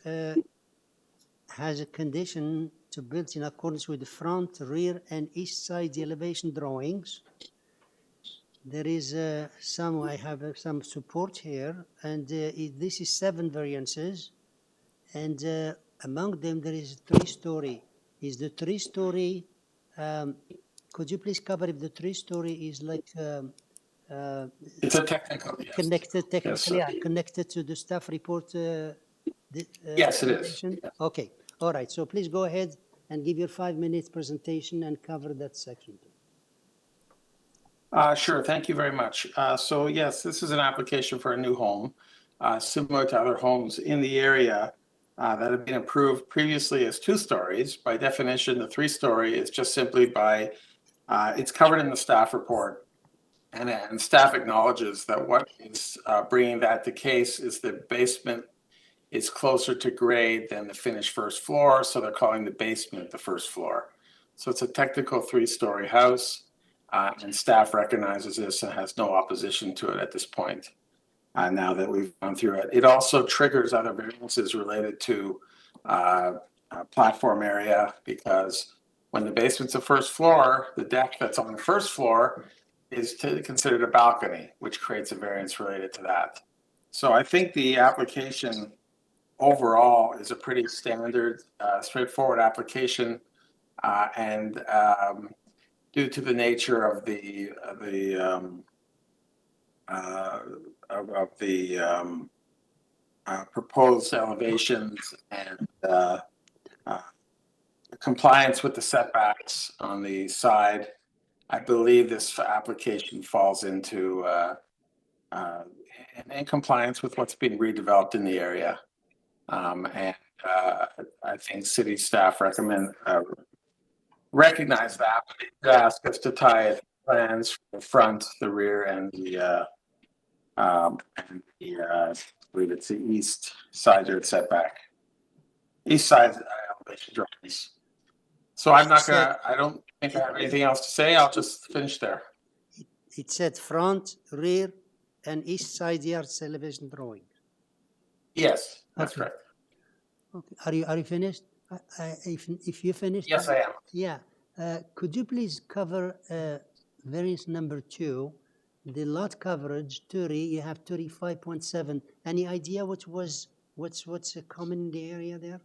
has a condition to build in accordance with the front, rear, and east side elevation drawings. There is I have some support here, and this is 7 variances, and among them there is 3-story. Is the 3-story? Could you please cover if the 3-story is like? It's a technical, yes. Connected technically, Yes, connected to the staff report? Yes, it is. presentation? Okay, all right. So please go ahead and give your 5-minute presentation and cover that section. Sure, thank you very much. So yes, this is an application for a new home, similar to other homes in the area that have been approved previously as 2 stories. By definition, the 3-story is just simply by, it's covered in the staff report. And staff acknowledges that what is bringing that to case is the basement is closer to grade than the finished first floor, so they're calling the basement the first floor. So it's a technical 3-story house, and staff recognizes this and has no opposition to it at this point. Now that we've gone through it, it also triggers other variances related to platform area, because when the basement's the first floor, the deck that's on the first floor is considered a balcony, which creates a variance related to that. So I think the application overall is a pretty standard, straightforward application, and due to the nature of the of the proposed elevations and compliance with the setbacks on the side, I believe this application falls into in compliance with what's being redeveloped in the area. And I think city staff recognize that, but they ask us to tie plans for the front, the rear, and I believe it's the east side yard setback. East side elevation drawings. So I don't think I have anything else to say. I'll just finish there. It said front, rear, and east side yard elevation drawing. Yes, that's Okay. correct. Okay. Are you finished? If you finished? Yes, I am. Yeah. Could you please cover variance number 2, the lot coverage 30? You have 35.7. Any idea what's common in the area there?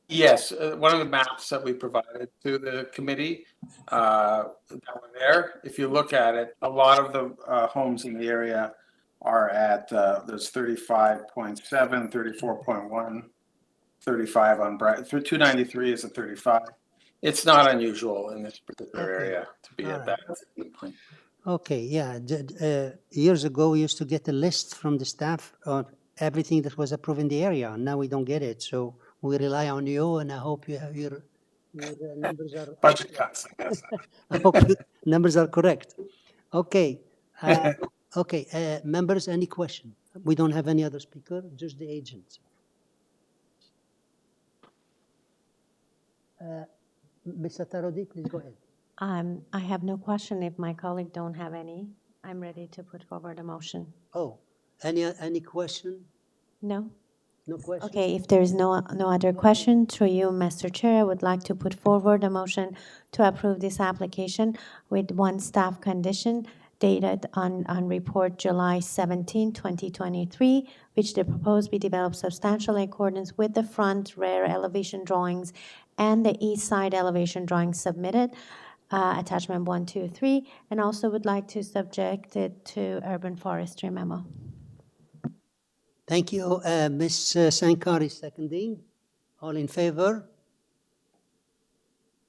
Yes, one of the maps that we provided to the committee that were there, if you look at it, a lot of the homes in the area are at, there's 35.7, 34.1, 35 on Bright, 293 is a 35. It's not unusual in this particular area to be at that point. Okay, yeah. Years ago, we used to get a list from the staff on everything that was approved in the area. Now we don't get it, so we rely on you, and I hope you have your numbers are... Budget cuts, I guess. I hope your numbers are correct. Okay. Okay, members, any question? We don't have any other speaker, just the agents. Ms. Satarodi, please go ahead. I have no question. If my colleague don't have any, I'm ready to put forward a motion. Oh, any question? No? No question? Okay, if there is no other question, through you, Mr. Chair, I would like to put forward a motion to approve this application with one staff condition dated on report July 17, 2023, which the proposed be developed substantially in accordance with the front, rear elevation drawings and the east side elevation drawings submitted, attachment 1, 2, 3, and also would like to subject it to urban forestry memo. Thank you. Ms. Sankar is seconding. All in favor?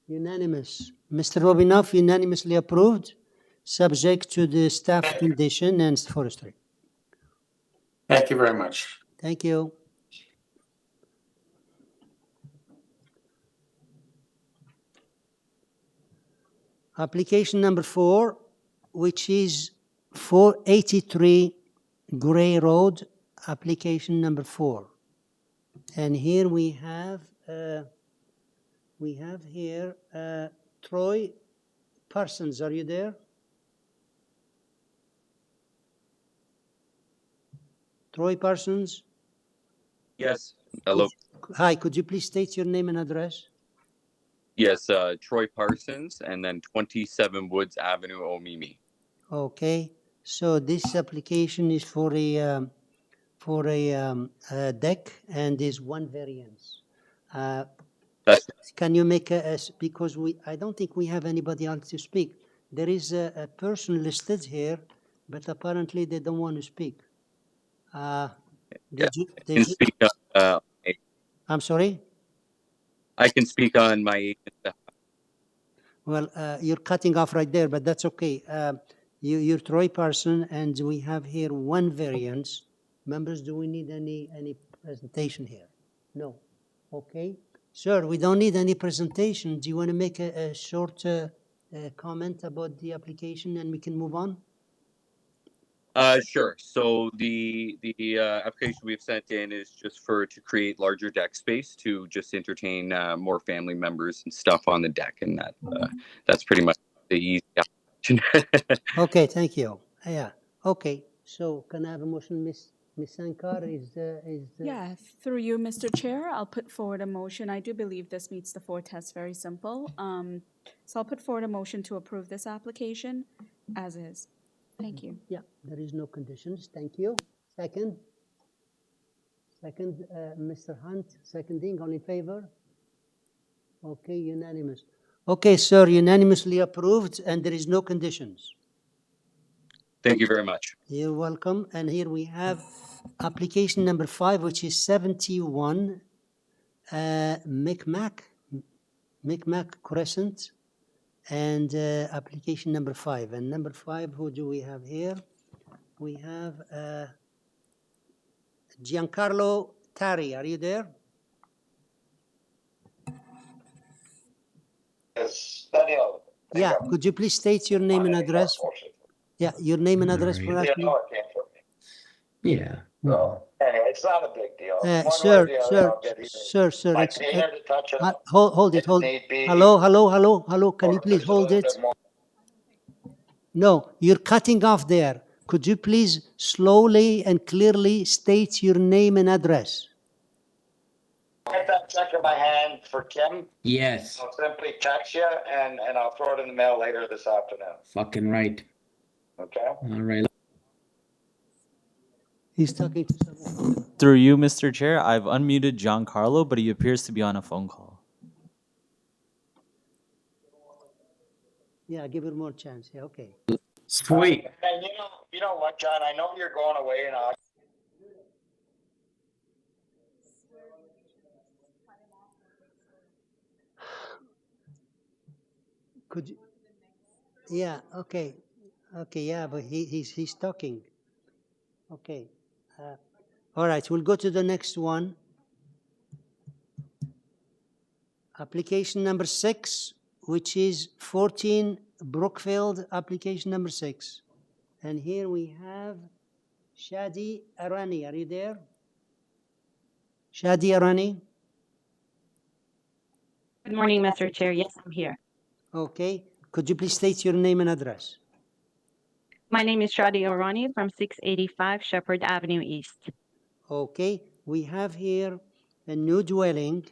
Unanimous. Mr. Robinoff, unanimously approved, subject to the staff condition and forestry. Thank you very much. Thank you. Application number 4, which is 483 Gray Road, application number 4. And here we have here Troy Parsons. Are you there? Troy Parsons? Yes. Hello. Hi, could you please state your name and address? Yes, Troy Parsons, and then 27 Woods Avenue, Omimi. Okay, so this application is for a deck and is one variance. Can you make because I don't think we have anybody else to speak. There is a person listed here, but apparently they don't want to speak. I'm sorry? I can speak on my agent. Well, you're cutting off right there, but that's okay. You're Troy Parson, and we have here one variance. Members, do we need any presentation here? No. Okay. Sir, we don't need any presentation. Do you want to make a short comment about the application and we can move on? Sure. So the application we've sent in is just to create larger deck space to just entertain more family members and stuff on the deck, and that's pretty much the easy application. Okay, thank you. Yeah. Okay. So can I have a motion, Ms. Sankar? Yeah, through you, Mr. Chair, I'll put forward a motion. I do believe this meets the 4 tests. Very simple. So I'll put forward a motion to approve this application as is. Thank you. Yeah, there is no conditions. Thank you. Second, Mr. Hunt, seconding. All in favor? Okay, unanimous. Okay, sir, unanimously approved, and there is no conditions. Thank you very much. You're welcome. And here we have application number 5, which is 71 Micmac Crescent, and application number 5. And number 5, who do we have here? We have Giancarlo Tari. Are you there? Yes, Daniel. Yeah. Could you please state your name and address? Yeah, your name and address for us, You please. know it came from me. Yeah. So, anyway, it's not a big deal. One way or Sir, the other, sir, I'll get either sir, my it's, painter to touch it up. hold it, if hold need be, Hello, can you or please just a hold little it? bit more. No, you're cutting off there. Could you please slowly and clearly state your name and address? Get that check in my hand for Kim. Yes. I'll simply text you and I'll throw it in the mail later this afternoon. Fucking right. Okay? All right. He's talking to someone. Through you, Mr. Chair, I've unmuted Giancarlo, but he appears to be on a phone call. Yeah, give her more chance. Yeah, okay. Sweet. And you know what, John? I know you're going away in August. Could you? Yeah, okay. Okay, yeah, but he's talking. Okay. All right, we'll go to the next one. Application number 6, which is 14 Brookfield, application number 6. And here we have Shadi Arani. Are you there? Shadi Arani? Good morning, Mr. Chair. Yes, I'm here. Okay. Could you please state your name and address? My name is Shadi Orani from 685 Shepherd Avenue East. Okay. We have here a new dwelling,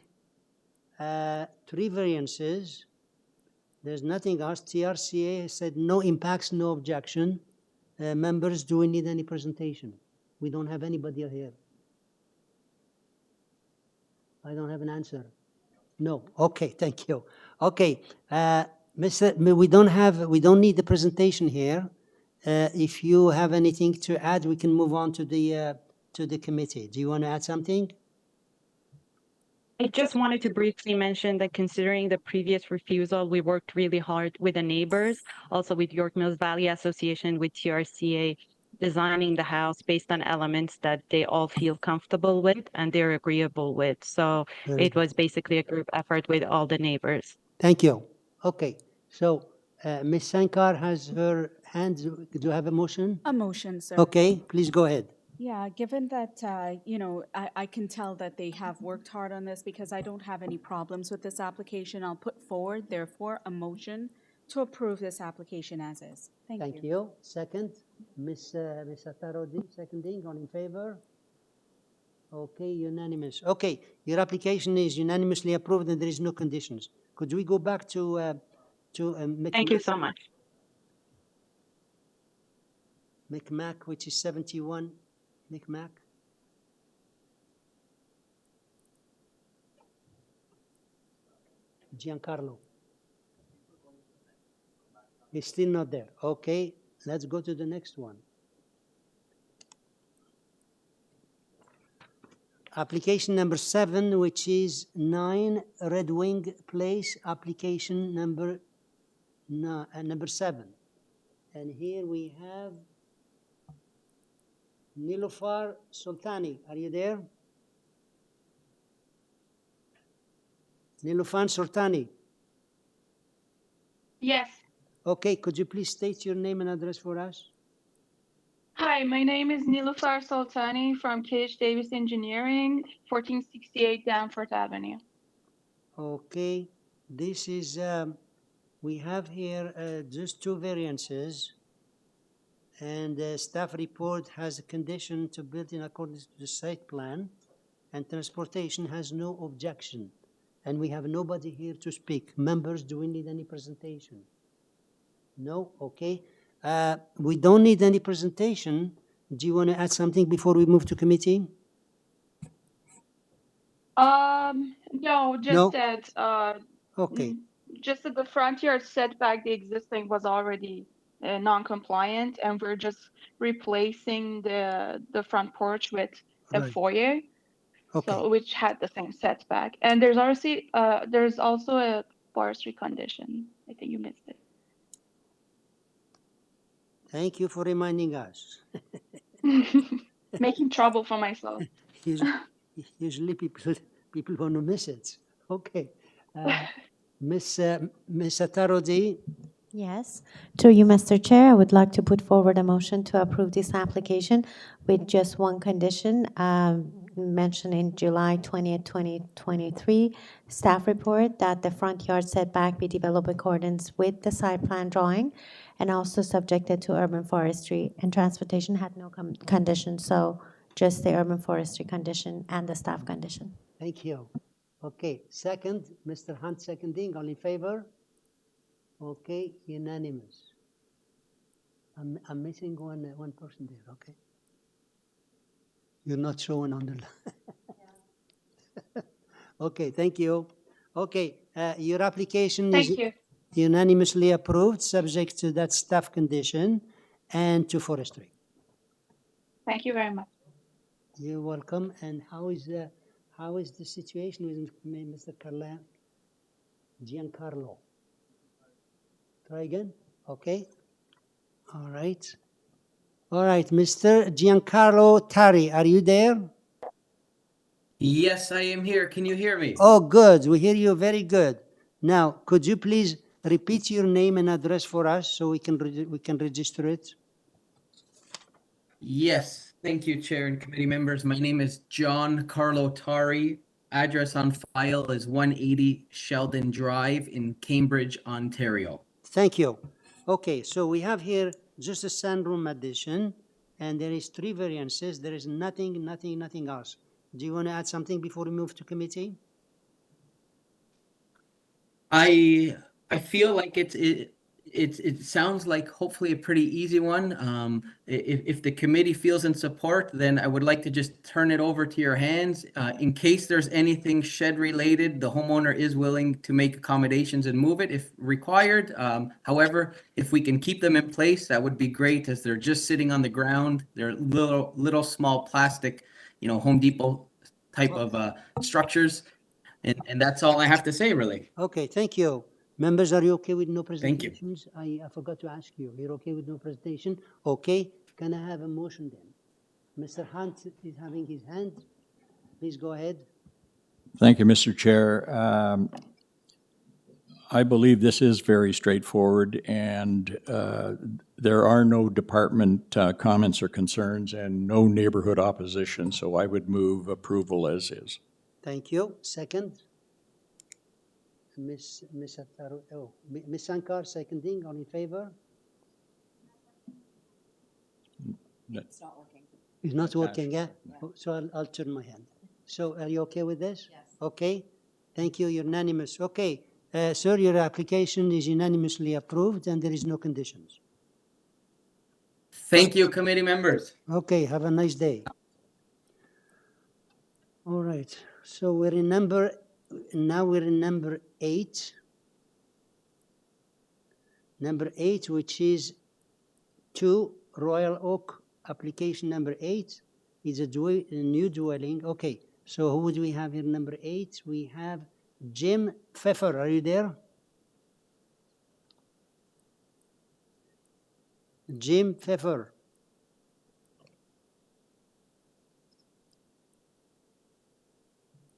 3 variances. There's nothing else. TRCA said no impacts, no objection. Members, do we need any presentation? We don't have anybody here. I don't have an answer. No. Okay, thank you. Okay, we don't need the presentation here. If you have anything to add, we can move on to the committee. Do you want to add something? I just wanted to briefly mention that considering the previous refusal, we worked really hard with the neighbors, also with York Mills Valley Association, with TRCA, designing the house based on elements that they all feel comfortable with and they're agreeable with. So it was basically a group effort with all the neighbors. Thank you. Okay, so Ms. Sankar has her hand. Do you have a motion? A motion, sir. Okay, please go ahead. Yeah, given that, I can tell that they have worked hard on this because I don't have any problems with this application. I'll put forward, therefore, a motion to approve this application as is. Thank you. You. Second, Ms. Attarodi, seconding, all in favor? Okay, unanimous. Okay, your application is unanimously approved and there is no conditions. Could we go back to Thank you so much. Micmac, which is 71 Micmac? Giancarlo. He's still not there. Okay, let's go to the next one. Application number 7, which is 9 Red Wing Place, application number 7. And here we have Nilofar Sultani. Are you there? Nilofar Sultani. Yes. Okay, could you please state your name and address for us? Hi, my name is Nilofar Sultani from KH Davis Engineering, 1468 Danforth Avenue. Okay, this is, we have here just 2 variances, and the staff report has a condition to build in accordance to the site plan, and transportation has no objection. And we have nobody here to speak. Members, do we need any presentation? No? Okay. We don't need any presentation. Do you want to add something before we move to committee? No, just No? that, Okay. just that the front yard setback, the existing was already non-compliant, and we're just replacing the front porch with a Right. foyer, Okay. so which had the same setback. And there's also a forestry condition. I think you missed it. Thank you for reminding us. Making trouble for myself. Usually people want to miss it. Okay. Miss Atarodi, Yes. Through you, Mr. Chair, I would like to put forward a motion to approve this application with just one condition mentioned in July 20th, 2023 staff report that the front yard setback be developed in accordance with the site plan drawing and also subjected to urban forestry, and transportation had no condition, so just the urban forestry condition and the staff condition. thank you. Okay, second, Mr. Hunt seconding, all in favor? Okay, unanimous. I'm missing one person there, okay? You're not showing on the Okay, thank you. Okay, your application is Thank you. unanimously approved, subject to that staff condition and to forestry. Thank you very much. You're welcome. And how is the situation with Mr. Giancarlo? Try again. Okay. All right. All right, Mr. Giancarlo Tari, are you there? Yes, I am here. Can you hear me? Oh, good. We hear you very good. Now, could you please repeat your name and address for us so we can register it? Yes. Thank you, Chair and committee members. My name is John Carlo Tari. Address on file is 180 Sheldon Drive in Cambridge, Ontario. Thank you. Okay, so we have here just a sunroom addition, and there is 3 variances. There is nothing else. Do you want to add something before we move to committee? I feel like it sounds like hopefully a pretty easy one. If the committee feels in support, then I would like to just turn it over to your hands. In case there's anything shed related, the homeowner is willing to make accommodations and move it if required. However, if we can keep them in place, that would be great, as they're just sitting on the ground. They're little small plastic, Home Depot type of structures. And that's all I have to say, really. Okay, thank you. Members, are you okay with no Thank you. presentations? I forgot to ask you. You're okay with no presentation? Okay, can I have a motion then? Mr. Hunt is having his hand. Please go ahead. Thank you, Mr. Chair. I believe this is very straightforward, and there are no department comments or concerns and no neighborhood opposition, so I would move approval as is. Thank you. Second? Miss Sankar, seconding, all in favor? It's not working. It's not working, yeah? So I'll turn my hand. So are you okay with this? Yes. Okay. Thank you, unanimous. Okay. Sir, your application is unanimously approved and there is no conditions. Thank you, committee members. Okay, have a nice day. All right, so we're in number 8. Number 8, which is 2 Royal Oak, application number 8, is a new dwelling. Okay, so who would we have here? Number 8, we have Jim Pfeffer. Are you there? Jim Pfeffer.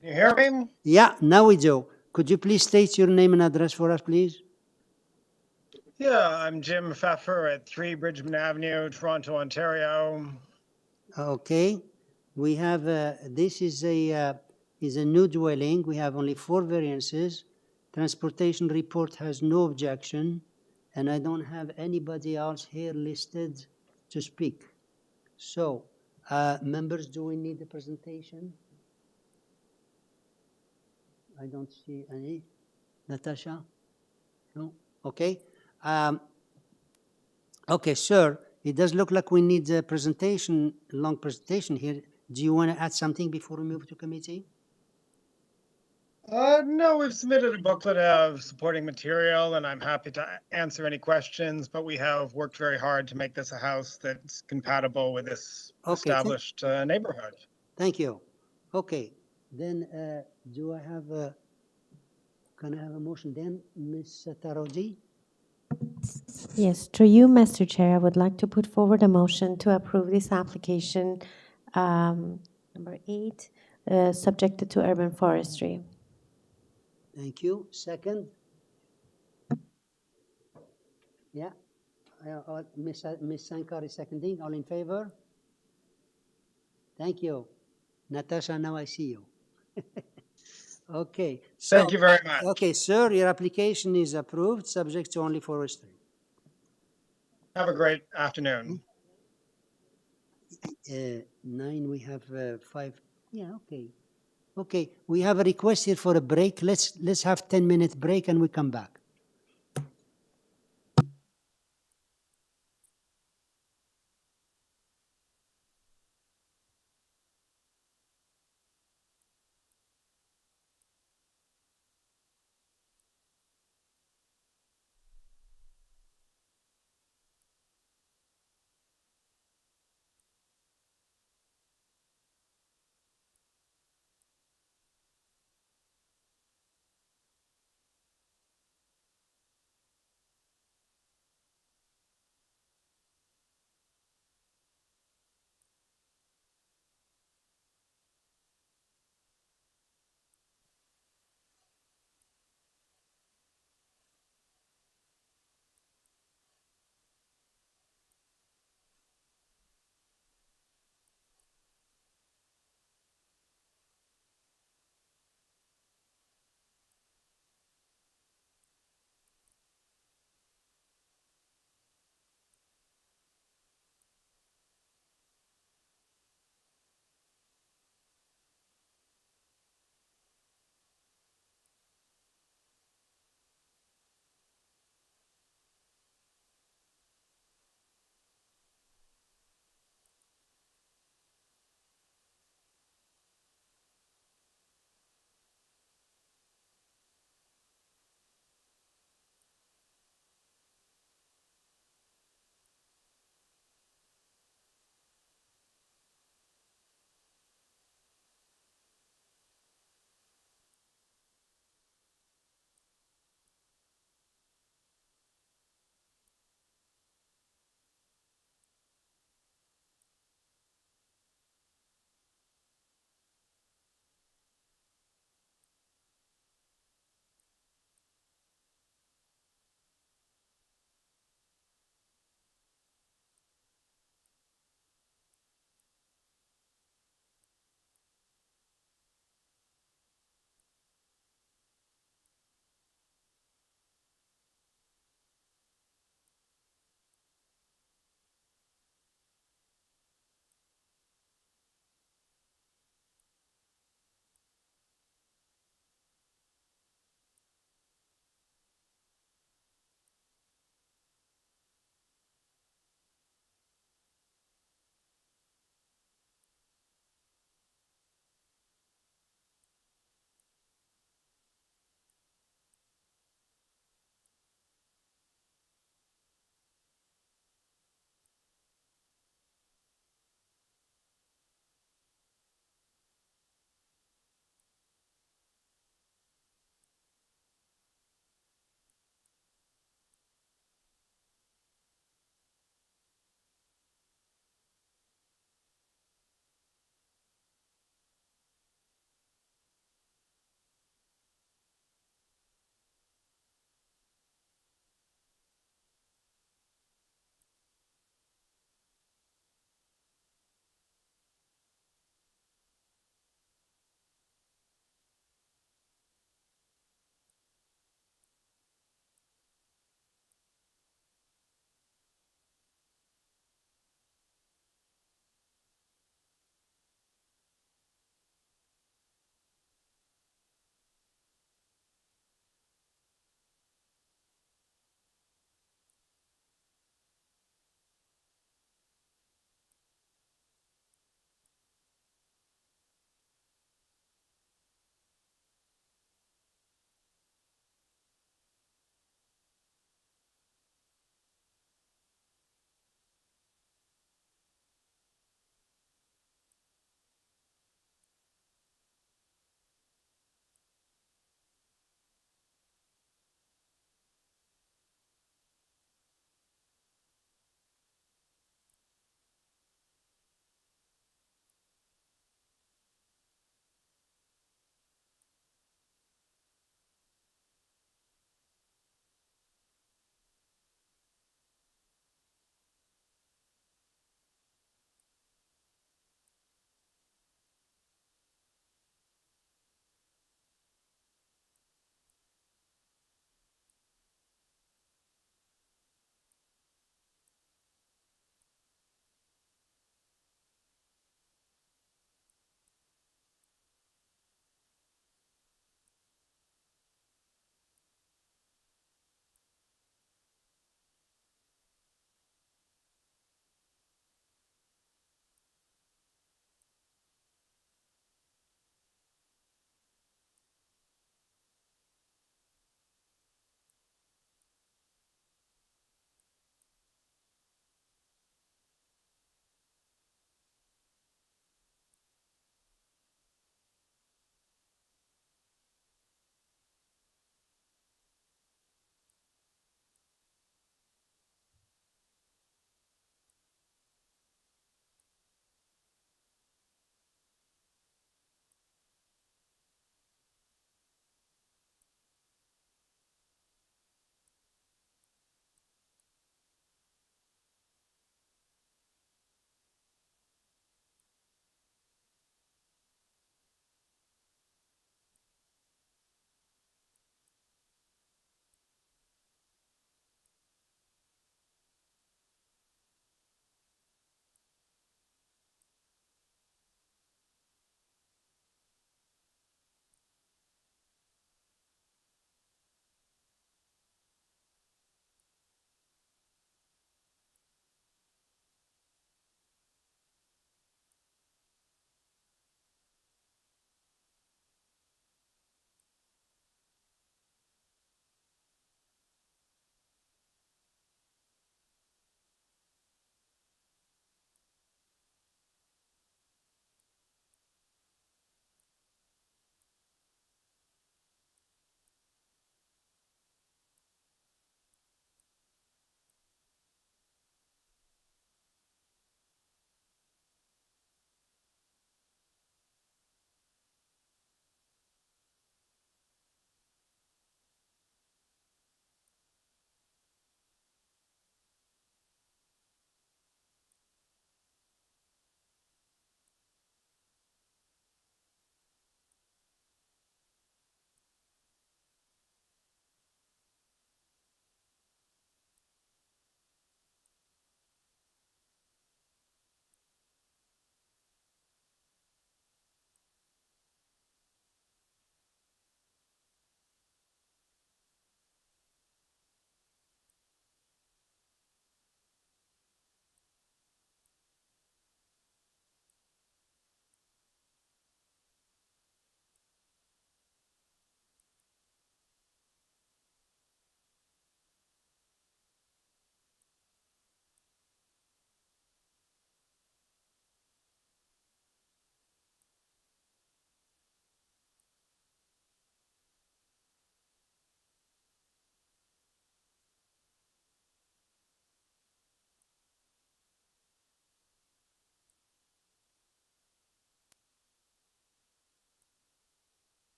You hear me? Yeah, now we do. Could you please state your name and address for us, please? Yeah, I'm Jim Pfeffer at 3 Bridgman Avenue, Toronto, Ontario. Okay, we have this is a new dwelling. We have only 4 variances. Transportation report has no objection, and I don't have anybody else here listed to speak. So, members, do we need a presentation? I don't see any. Natasha? No? Okay. Okay, sir, it does look like we need a presentation, a long presentation here. Do you want to add something before we move to committee? No, we've submitted a booklet of supporting material and I'm happy to answer any questions, but we have worked very hard to make this a house that's compatible with this Okay, established neighborhood. thank you. Okay, then do I have a, can I have a motion then, Ms. Taroji? Yes, through you, Mr. Chair, I would like to put forward a motion to approve this application, number 8, subjected to urban forestry. Thank you. Second? Yeah. Ms. Sankar is seconding. All in favor? Thank you. Natasha, now I see you. Okay. Thank you very much. Okay, sir, your application is approved, subject to only forestry. Have a great afternoon. 9, we have 5. Yeah, okay. Okay, we have a request here for a break. Let's have 10-minute break and we come back.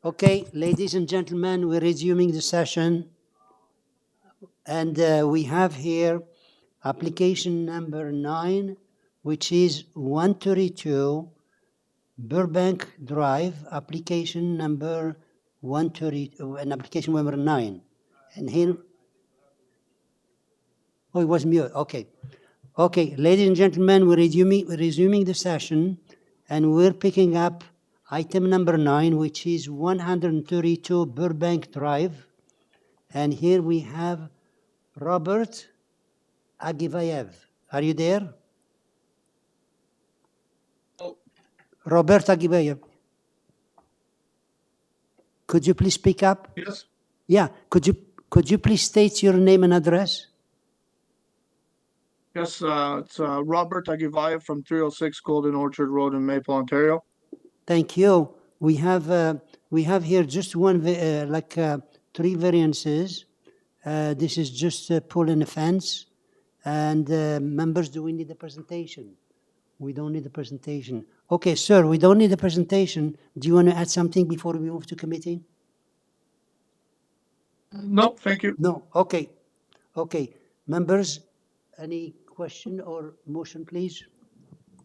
Okay, ladies and gentlemen, we're resuming the session. And we have here application number 9, which is 132 Burbank Drive, application number 130, and application number 9. And here, oh, it was mute, okay. Okay, ladies and gentlemen, we're resuming the session, and we're picking up item number 9, which is 132 Burbank Drive. And here we have Robert Agivayev. Are you there? Oh. Robert Agivayev. Could you please speak up? Yes. Yeah, could you please state your name and address? Yes, it's Robert Agivayev from 306 Golden Orchard Road in Maple, Ontario. Thank you. We have here just one, 3 variances. This is just a pool and a fence. And members, do we need a presentation? We don't need a presentation. Okay, sir, we don't need a presentation. Do you want to add something before we move to committee? No, thank you. No, okay. Okay, members, any question or motion, please?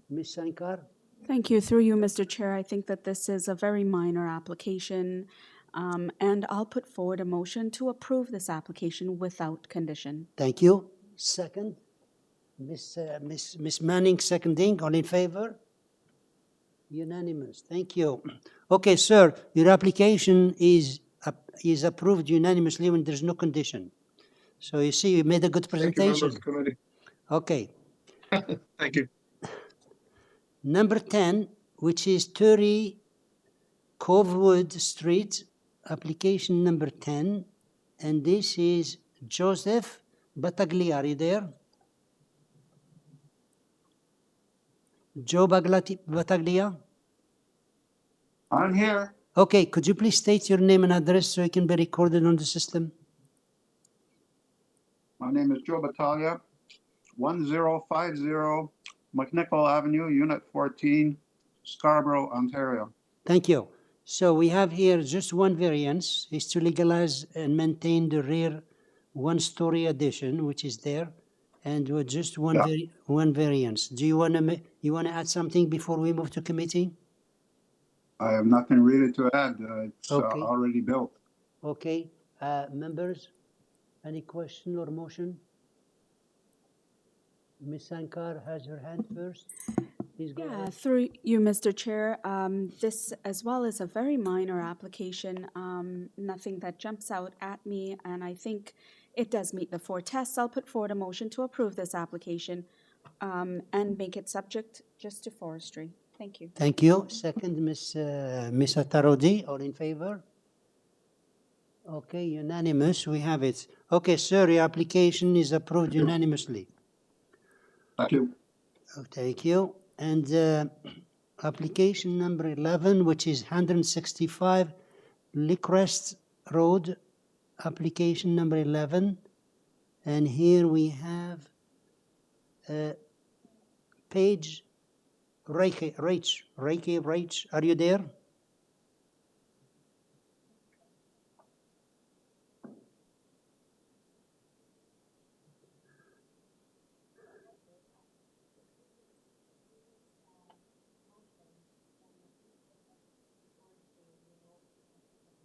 Ms. Sankar? Thank you. Through you, Mr. Chair, I think that this is a very minor application, and I'll put forward a motion to approve this application without condition. Thank you. Second, Miss Manning seconding. All in favor? Unanimous. Thank you. Okay, sir, your application is approved unanimously when there's no condition. So you see, you made a good presentation. Thank you, members of the committee. Okay. Thank you. Number 10, which is 30 Covewood Street, application number 10, and this is Joseph Battaglia. Are you there? Joe Battaglia? I'm here. Okay, could you please state your name and address so it can be recorded on the system? My name is Joe Battaglia, 1050 McNichol Avenue, Unit 14, Scarborough, Ontario. Thank you. So we have here just one variance, is to legalize and maintain the rear one-story addition, which is there, and with just one one variance. Do you want to add something before we move to committee? I have nothing really to add. It's Okay. already built. Okay, members, any question or motion? Ms. Sankar has her hand first. Please go ahead. Through you, Mr. Chair, this as well is a very minor application, nothing that jumps out at me, and I think it does meet the 4 tests. I'll put forward a motion to approve this application and make it subject just to forestry. Thank you. Thank you. Second, Ms. Atarodi, all in favor? Okay, unanimous, we have it. Okay, sir, your application is approved unanimously. Thank you. Oh, thank you. And application number 11, which is 165 Lickrest Road, application number 11. And here we have Paige Reich. Are you there?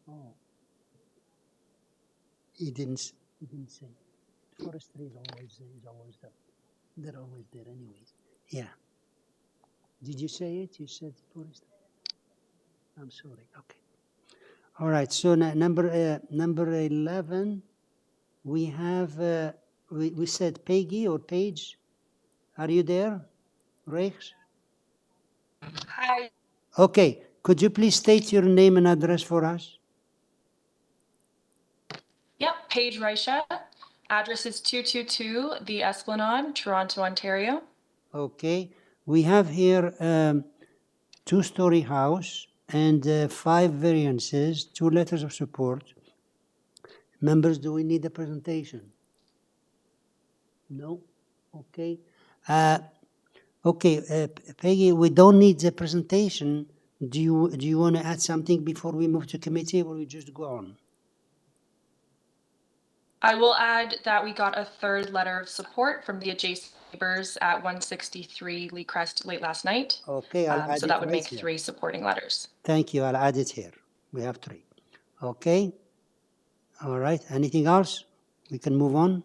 Oh, he didn't say. Forestry is always there. They're always there anyways. Yeah. Did you say it? You said forestry. I'm sorry. Okay. All right. So number 11, we have we said Peggy or Paige. Are you there, Reich? Hi. Okay. Could you please state your name and address for us? Yep, Paige Reisha. Address is 222 The Esplanade, Toronto, Ontario. Okay. We have here 2-story house and 5 variances, 2 letters of support. Members, do we need a presentation? No? Okay. Okay, Peggy, we don't need the presentation, Do you want to add something before we move to committee, or we just go on? I will add that we got a third letter of support from the adjacent neighbors at 163 Lee Crest late last night. Okay, I'll add So it that would right make here. 3 supporting letters. Thank you. I'll add it here. We have 3. Okay. All right. Anything else? We can move on.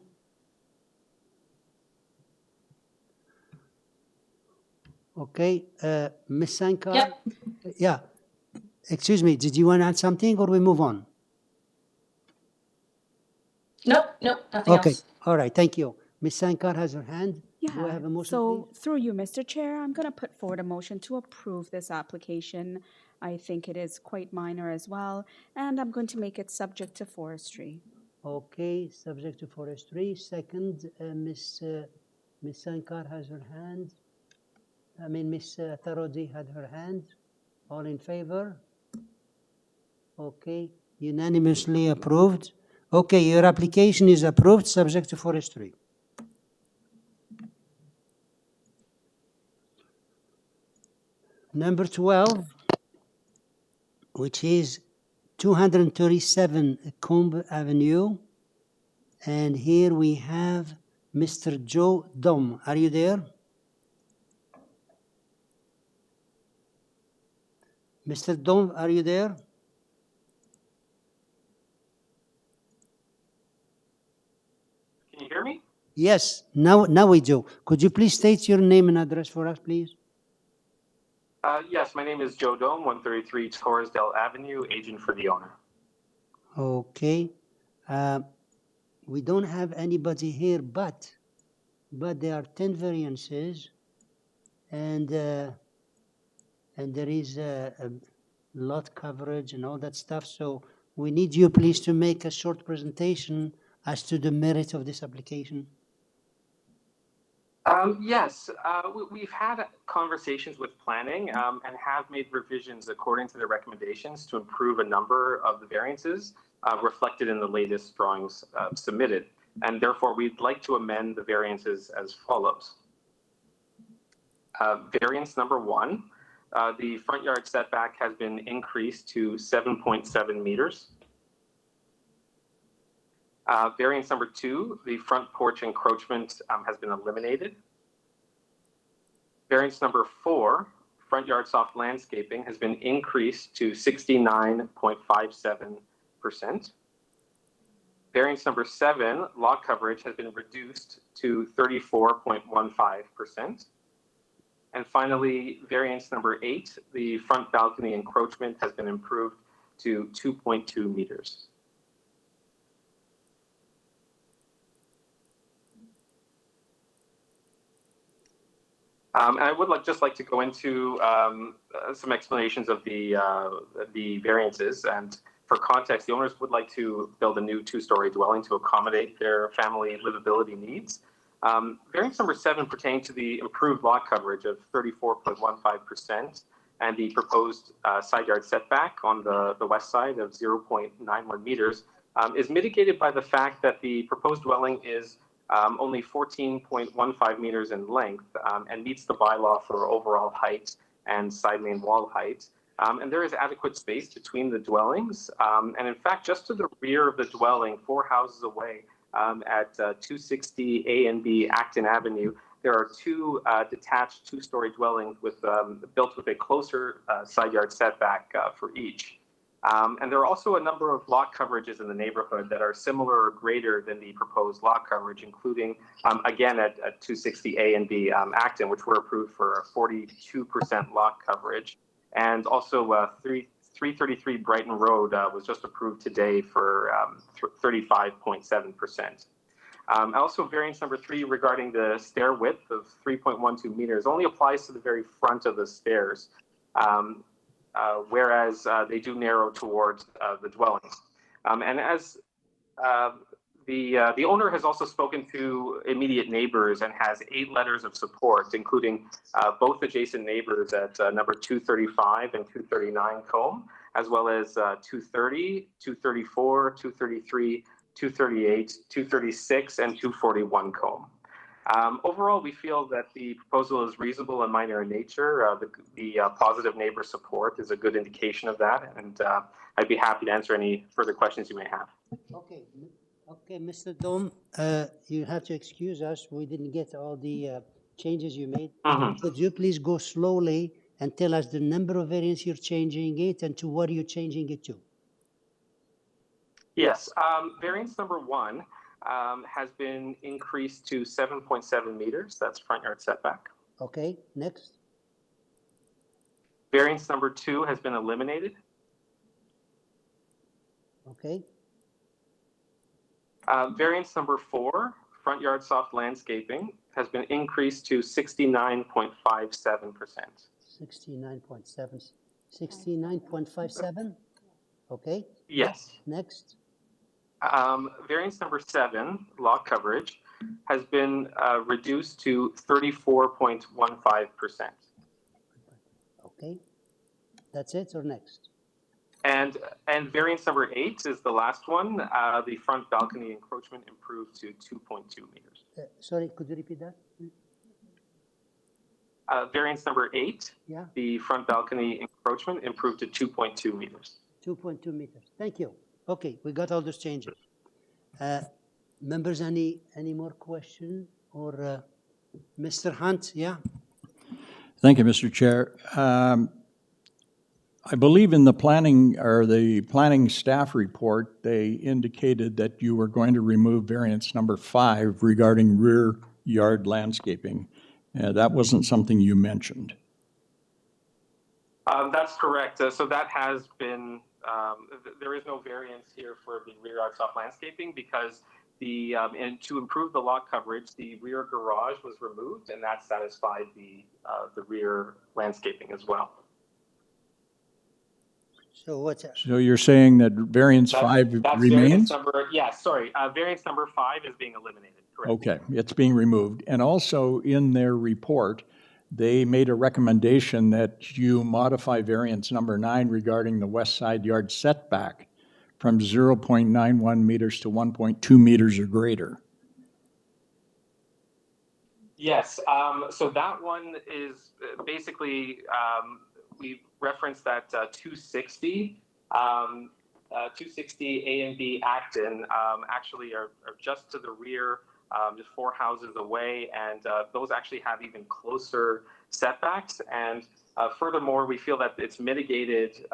Okay. Ms. Sankar? Yep. Yeah. Excuse me. Did you want to add something, or we move on? Nope, nothing Okay. else. All right. Thank you. Ms. Sankar has her hand. Yeah, Do I have a motion, so please? through you, Mr. Chair, I'm going to put forward a motion to approve this application. I think it is quite minor as well, and I'm going to make it subject to forestry. Okay. Subject to forestry. Second, Ms. Sankar has her hand. Ms. Tarodi had her hand. All in favor? Okay. Unanimously approved. Okay, your application is approved, subject to forestry. Number 12, which is 237 Combe Avenue. And here we have Mr. Joe Dom. Are you there? Mr. Dom, are you there? Can you hear me? Yes, now we do. Could you please state your name and address for us, please? Yes, my name is Joe Dome, 133 Torresdale Avenue, agent for the owner. Okay. We don't have anybody here, but there are 10 variances, and there is a lot coverage and all that stuff. So we need you, please, to make a short presentation as to the merit of this application. Yes, we've had conversations with planning and have made revisions according to their recommendations to improve a number of the variances reflected in the latest drawings submitted. And therefore, we'd like to amend the variances as follows. Variance number 1, the front yard setback has been increased to 7.7 meters. Variance number 2, the front porch encroachment has been eliminated. Variance number 4, front yard soft landscaping has been increased to 69.57%. Variance number 7, lot coverage has been reduced to 34.15%. And finally, variance number 8, the front balcony encroachment has been improved to 2.2 meters. And I would just like to go into some explanations of the variances. And for context, the owners would like to build a new 2-story dwelling to accommodate their family livability needs. Variance number 7 pertains to the improved lot coverage of 34.15% and the proposed side yard setback on the west side of 0.91 meters is mitigated by the fact that the proposed dwelling is only 14.15 meters in length and meets the bylaw for overall height and side main wall height. And there is adequate space between the dwellings. And in fact, just to the rear of the dwelling, 4 houses away at 260 A and B Acton Avenue, there are 2 detached 2-story dwellings built with a closer side yard setback for each. And there are also a number of lot coverages in the neighborhood that are similar or greater than the proposed lot coverage, including, again, at 260 A and B Acton, which were approved for a 42% lot coverage. And also 333 Brighton Road was just approved today for 35.7%. Also, variance number 3 regarding the stair width of 3.12 meters only applies to the very front of the stairs. Whereas they do narrow towards the dwellings. And as the owner has also spoken to immediate neighbors and has 8 letters of support, including both adjacent neighbors at number 235 and 239 Combe, as well as 230, 234, 233, 238, 236, and 241 Combe. Overall, we feel that the proposal is reasonable and minor in nature. The positive neighbor support is a good indication of that, and I'd be happy to answer any further questions you may have. Okay, okay, Mr. Dome, you have to excuse us. We didn't get all the changes you made. Could you please go slowly and tell us the number of variants you're changing it and to what are you changing it to? Yes, variance number 1 has been increased to 7.7 meters. That's front yard setback. Okay, next. Variance number 2 has been eliminated. Okay. Variance number 4, front yard soft landscaping, has been increased to 69.57%. 69.7, 69.57. Okay. Yes. Next. Variance number 7, lot coverage, has been reduced to 34.15%. Okay. That's it or next? And variance number 8 is the last one. The front balcony encroachment improved to 2.2 meters. Sorry, could you repeat that? Variance number 8, Yeah. the front balcony encroachment improved to 2.2 meters. 2.2 meters. Thank you. Okay, we got all those changes. Members, any more question or Mr. Hunt? Yeah. Thank you, Mr. Chair. I believe in the planning staff report, they indicated that you were going to remove variance number 5 regarding rear yard landscaping. That wasn't something you mentioned. That's correct. So that has been, there is no variance here for the rear yard soft landscaping because and to improve the lot coverage, the rear garage was removed and that satisfied the rear landscaping as well. So what's that? So you're saying that variance 5 that's remains? Variance number 5 is being eliminated, correct. Okay, it's being removed. And also in their report, they made a recommendation that you modify variance number 9 regarding the west side yard setback from 0.91 meters to 1.2 meters or greater. Yes, so that one is basically, we referenced that 260 A and B Acton actually are just to the rear, just 4 houses away, and those actually have even closer setbacks. And furthermore, we feel that it's mitigated,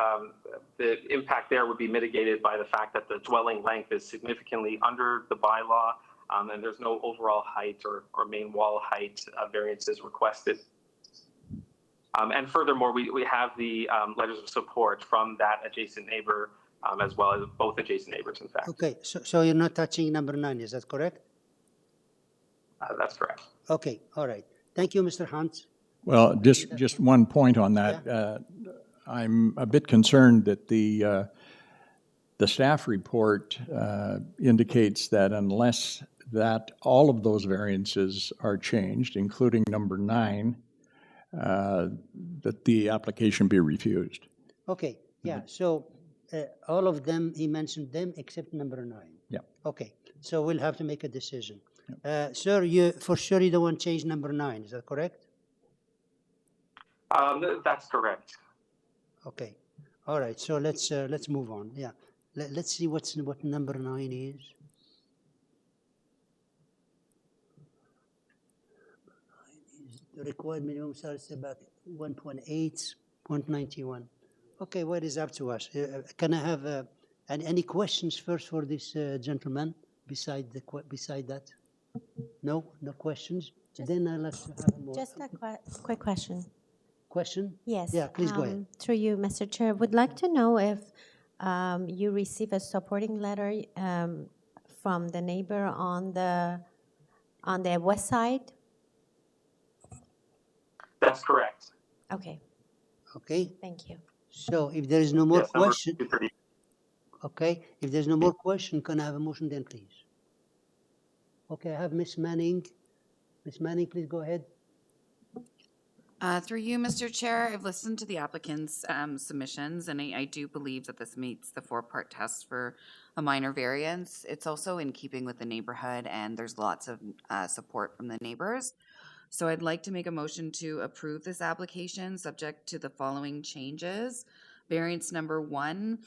the impact there would be mitigated by the fact that the dwelling length is significantly under the bylaw, and there's no overall height or main wall height variances requested. And furthermore, we have the letters of support from that adjacent neighbor, as well as both adjacent neighbors, in fact. Okay, so you're not touching number 9, is that correct? That's correct. Okay, all right. Thank you, Mr. Hunt. Well, just one point on that. Yeah. I'm a bit concerned that the staff report indicates that unless that all of those variances are changed, including number 9, that the application be refused. Okay, yeah, so all of them, he mentioned them except number 9. Yeah. Okay, so we'll have to make a decision. Sir, you for sure you don't want to change number 9, is that correct? That's correct. Okay, all right, so let's move on, yeah. Let's see what number 9 is. The required minimum side setback 1.8, 0.91. Okay, well, it is up to us. Can I have any questions first for this gentleman beside that? No questions? Then I'll have more. Just a quick question. Question? Yes. Yeah, please go ahead. Through you, Mr. Chair, would like to know if you receive a supporting letter from the neighbor on the west side? That's correct. Okay. Okay. Thank you. So if there is no more Yes, number question, 230. okay, if there's no more question, can I have a motion then, please? Okay, I have Ms. Manning. Ms. Manning, please go ahead. Through you, Mr. Chair, I've listened to the applicant's submissions, and I do believe that this meets the four-part test for a minor variance. It's also in keeping with the neighborhood, and there's lots of support from the neighbors. So I'd like to make a motion to approve this application, subject to the following changes. Variance number 1,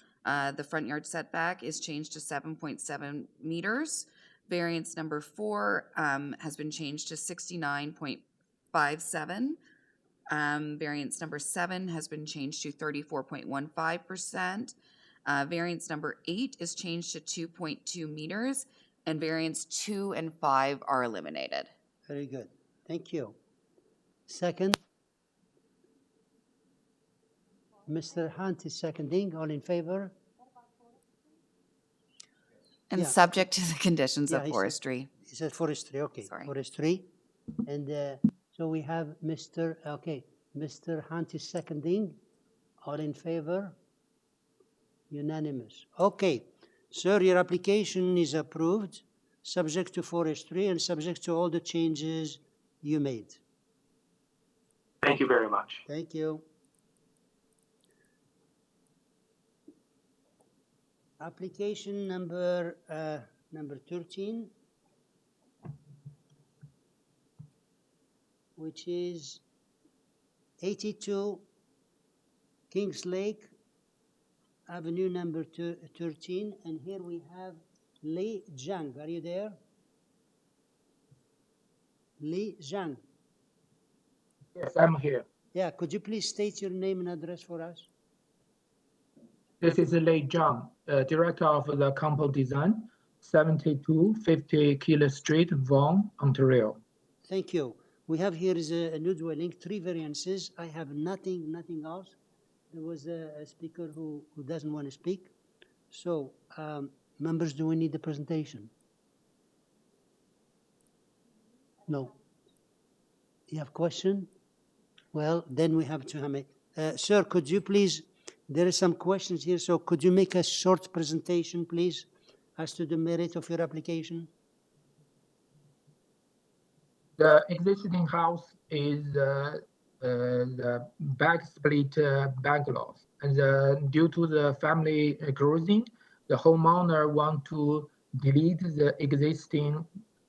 the front yard setback is changed to 7.7 meters. Variance number 4 has been changed to 69.57. Variance number 7 has been changed to 34.15%. Variance number 8 is changed to 2.2 meters, and variance 2 and 5 are eliminated. Very good. Thank you. Second. Mr. Hunt is seconding. All in favor? And Yeah. subject to the conditions Yeah, of he said- forestry. He said forestry, okay. Sorry. Forestry. And so we have Mr. Hunt is seconding. All in favor? Unanimous. Okay. Sir, your application is approved, subject to forestry and subject to all the changes you made. Thank you very much. Thank you. Application number 13, which is 82 Kings Lake Avenue number 13, and here we have Li Zhang. Are you there? Li Zhang. Yes, I'm here. Yeah, could you please state your name and address for us? This is Lei Zhang, Director of the Compo Design, 7250 Keeler Street, Vaughan, Ontario. Thank you. We have here is a new dwelling, 3 variances. I have nothing else. There was a speaker who doesn't want to speak. So, members, do we need the presentation? No. You have question? Well, then we have to have it. Sir, could you please, there are some questions here, so could you make a short presentation, please, as to the merit of your application? The existing house is the back split bungalows, and due to the family growing, the homeowner want to delete the existing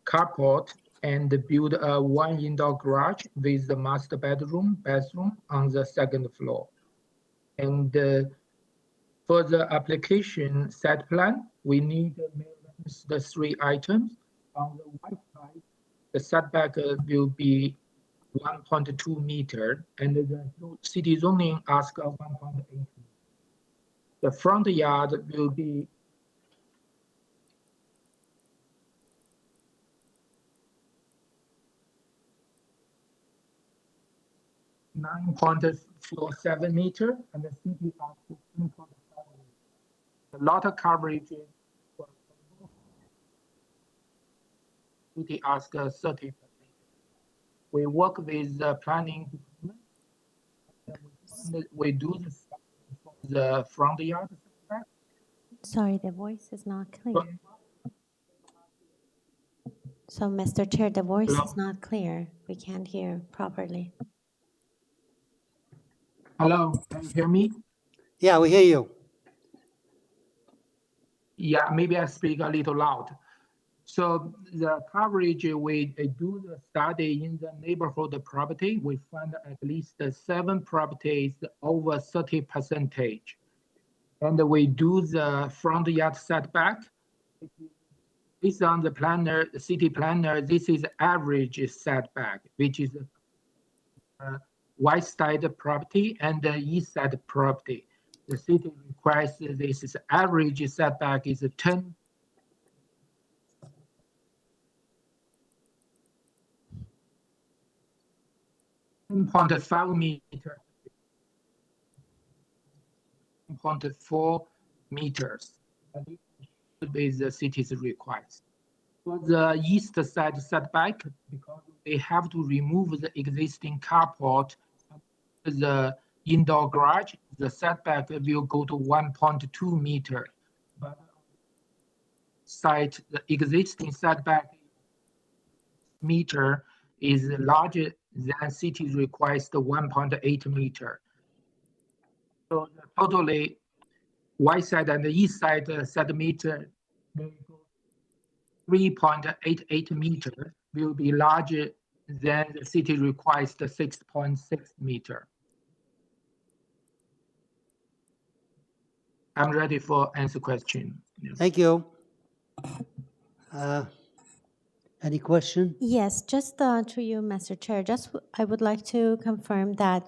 carport and build a 1 indoor garage with the master bathroom on the 2nd floor. And for the application set plan, we need the 3 items. On the right side, the setback will be 1.2 meter, and the city zoning asks 1.8. The front yard will be 9.47 meter, and the city asks 10.7 meter. The lot coverage is city asks 30%. We work with the planning department. We do the front yard setback. Sorry, the voice is not clear. So, Mr. Chair, the voice is not clear. We can't hear properly. Hello, can you hear me? Yeah, we hear you. Yeah, maybe I speak a little loud. So the coverage, we do the study in the neighborhood property. We find at least 7 properties over 30%. And we do the front yard setback. Based on the planner, the city planner, this is average setback, which is west side property and the east side property. The city requires this is average setback is 10.5 meter, 10.4 meters. And with the city's request. For the east side setback, because they have to remove the existing carport, the indoor garage, the setback will go to 1.2 meter. But the existing setback meter is larger then city requires the 1.8 meter. So totally, west side and the east side centimeter 3.88 meter will be larger than the city requires the 6.6 meter. I'm ready for answer question. Thank you. Any question? Yes, just to you, Mr. Chair, I would like to confirm that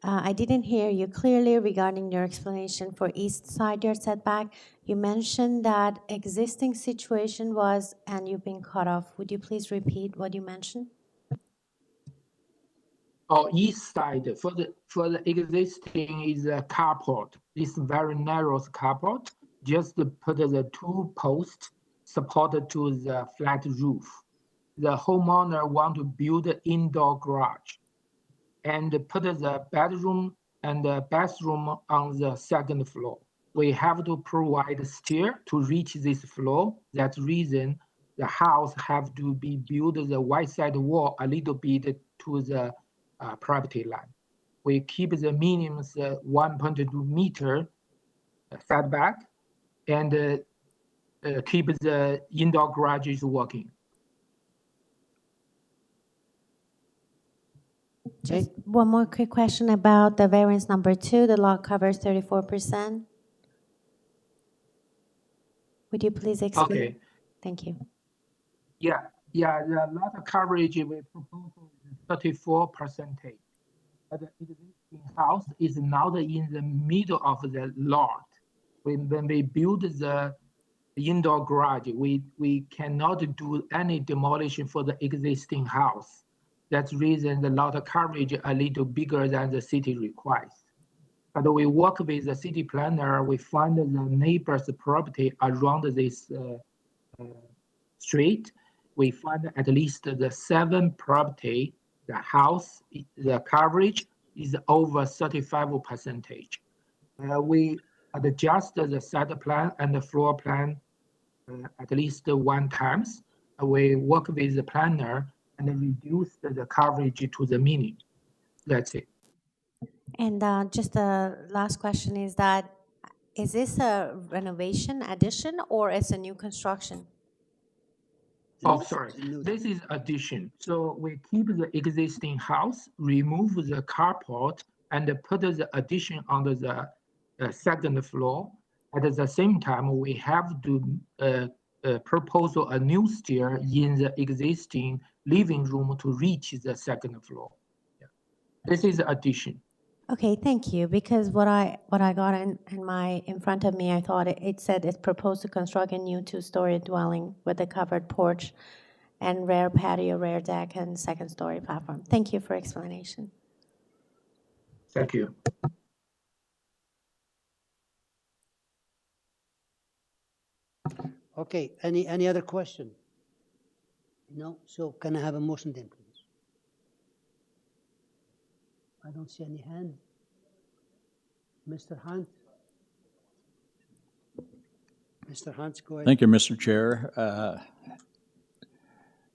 I didn't hear you clearly regarding your explanation for east side yard setback. You mentioned that existing situation was, and you've been cut off. Would you please repeat what you mentioned? Oh, east side for the existing is a carport. This very narrow carport. Just put the 2 posts supported to the flat roof. The homeowner want to build an indoor garage and put the bedroom and the bathroom on the 2nd floor. We have to provide a stair to reach this floor. That's reason the house have to be built the white side wall a little bit to the property line. We keep the minimum 1.2 meter setback and keep the indoor garages working. Just one more quick question about the variance number 2. The lot covers 34%. Would you please explain? Okay. Thank you. Yeah, the lot coverage we propose is 34%. But the existing house is not in the middle of the lot. When we build the indoor garage, we cannot do any demolition for the existing house. That's the reason the lot coverage a little bigger than the city requires. But we work with the city planner, we find the neighbor's property around this street. We find at least the 7 property, the house, the coverage is over 35%. We adjust the site plan and the floor plan at least 1 times. We work with the planner and reduce the coverage to the minimum. That's it. And just the last question is this a renovation addition or it's a new construction? Oh, sorry. This is addition. So we keep the existing house, remove the carport, and put the addition under the 2nd floor. At the same time, we have to propose a new stair in the existing living room to reach the 2nd floor. Yeah. This is addition. Okay, thank you. Because what I got in front of me, I thought it said it's proposed to construct a new 2-story dwelling with a covered porch and rear patio, rear deck, and 2nd-story platform. Thank you for explanation. Thank you. Okay, any other question? No? So can I have a motion then, please? I don't see any hand. Mr. Hunt? Mr. Hunt, go ahead. Thank you, Mr. Chair.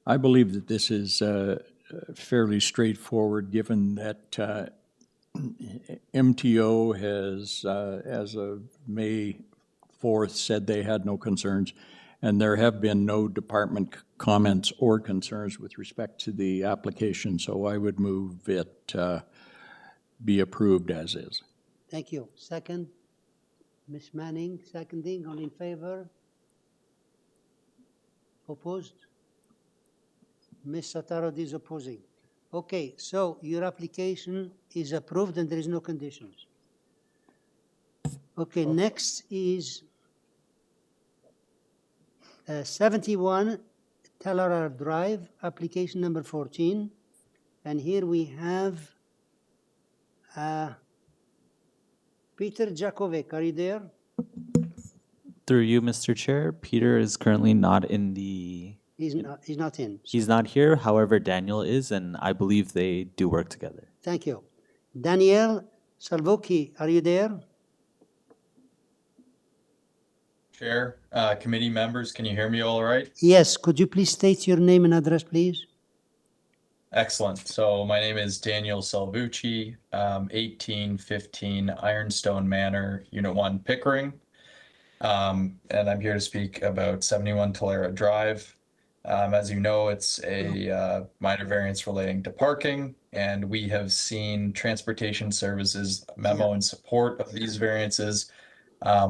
I believe that this is fairly straightforward, given that MTO has, as of May 4th, said they had no concerns, and there have been no department comments or concerns with respect to the application, so I would move it be approved as is. Thank you. Second, Ms. Manning, seconding. All in favor? Opposed? Ms. Satarod is opposing. Okay, so your application is approved and there is no conditions. Okay, next is 71 Talara Drive, application number 14. And here we have Peter Jakovic. Are you there? Through you, Mr. Chair, Peter is currently not in the... He's not in. He's not here. However, Daniel is, and I believe they do work together. Thank you. Daniel Salvoki, are you there? Chair, committee members, can you hear me all right? Yes. Could you please state your name and address, please? Excellent. So my name is Daniel Salvucci, 1815 Ironstone Manor, Unit 1, Pickering. And I'm here to speak about 71 Tulare Drive. As you know, it's a minor variance relating to parking, and we have seen Transportation Services memo in support of these variances.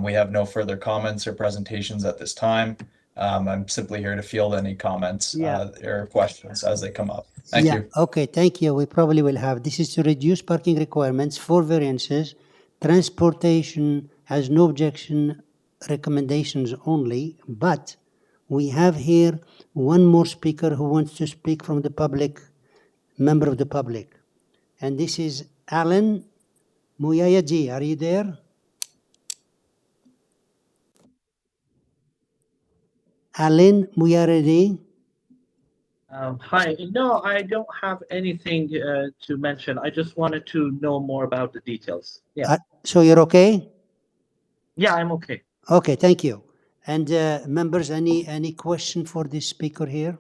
We have no further comments or presentations at this time. I'm simply here to field any comments or questions as they come up. Thank you. Okay, thank you. We probably will have. This is to reduce parking requirements for variances. Transportation has no objection, recommendations only, but we have here one more speaker who wants to speak from the public, member of the public. And this is Alan Muyayaji. Are you there? Alan Muyayaji. Hi. No, I don't have anything to mention. I just wanted to know more about the details. Yeah. So you're okay? Yeah, I'm okay. Okay, thank you. And members, any question for this speaker here?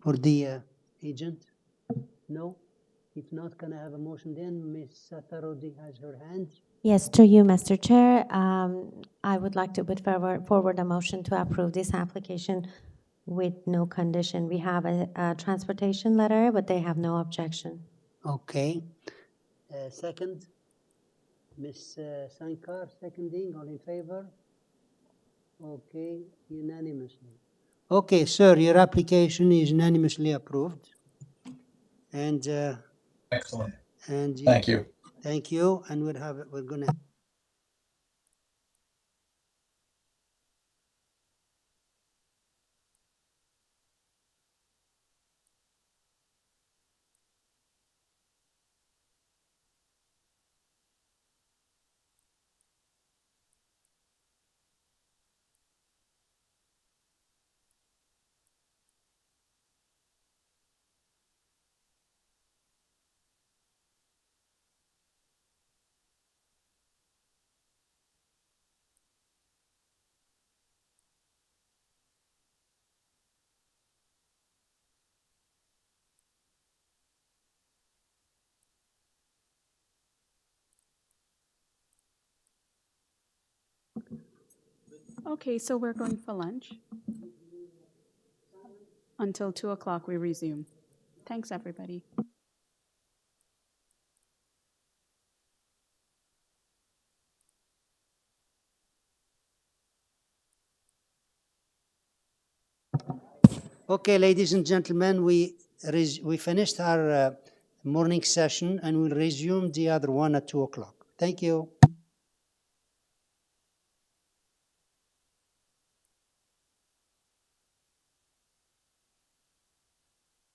For the agent? No? If not, can I have a motion then? Ms. Satarodi has her hand. Yes, through you, Mr. Chair. I would like to put forward a motion to approve this application with no condition. We have a transportation letter, but they have no objection. Okay. Second, Ms. Sankar, seconding, all in favor? Okay, unanimously. Okay, sir, your application is unanimously approved. And Excellent. and Thank you. Thank you, and we're gonna. Okay, so we're going for lunch. Until 2 o'clock, we resume. Thanks, everybody. Okay, ladies and gentlemen, we finished our morning session and we'll resume the other one at 2 o'clock. Thank you.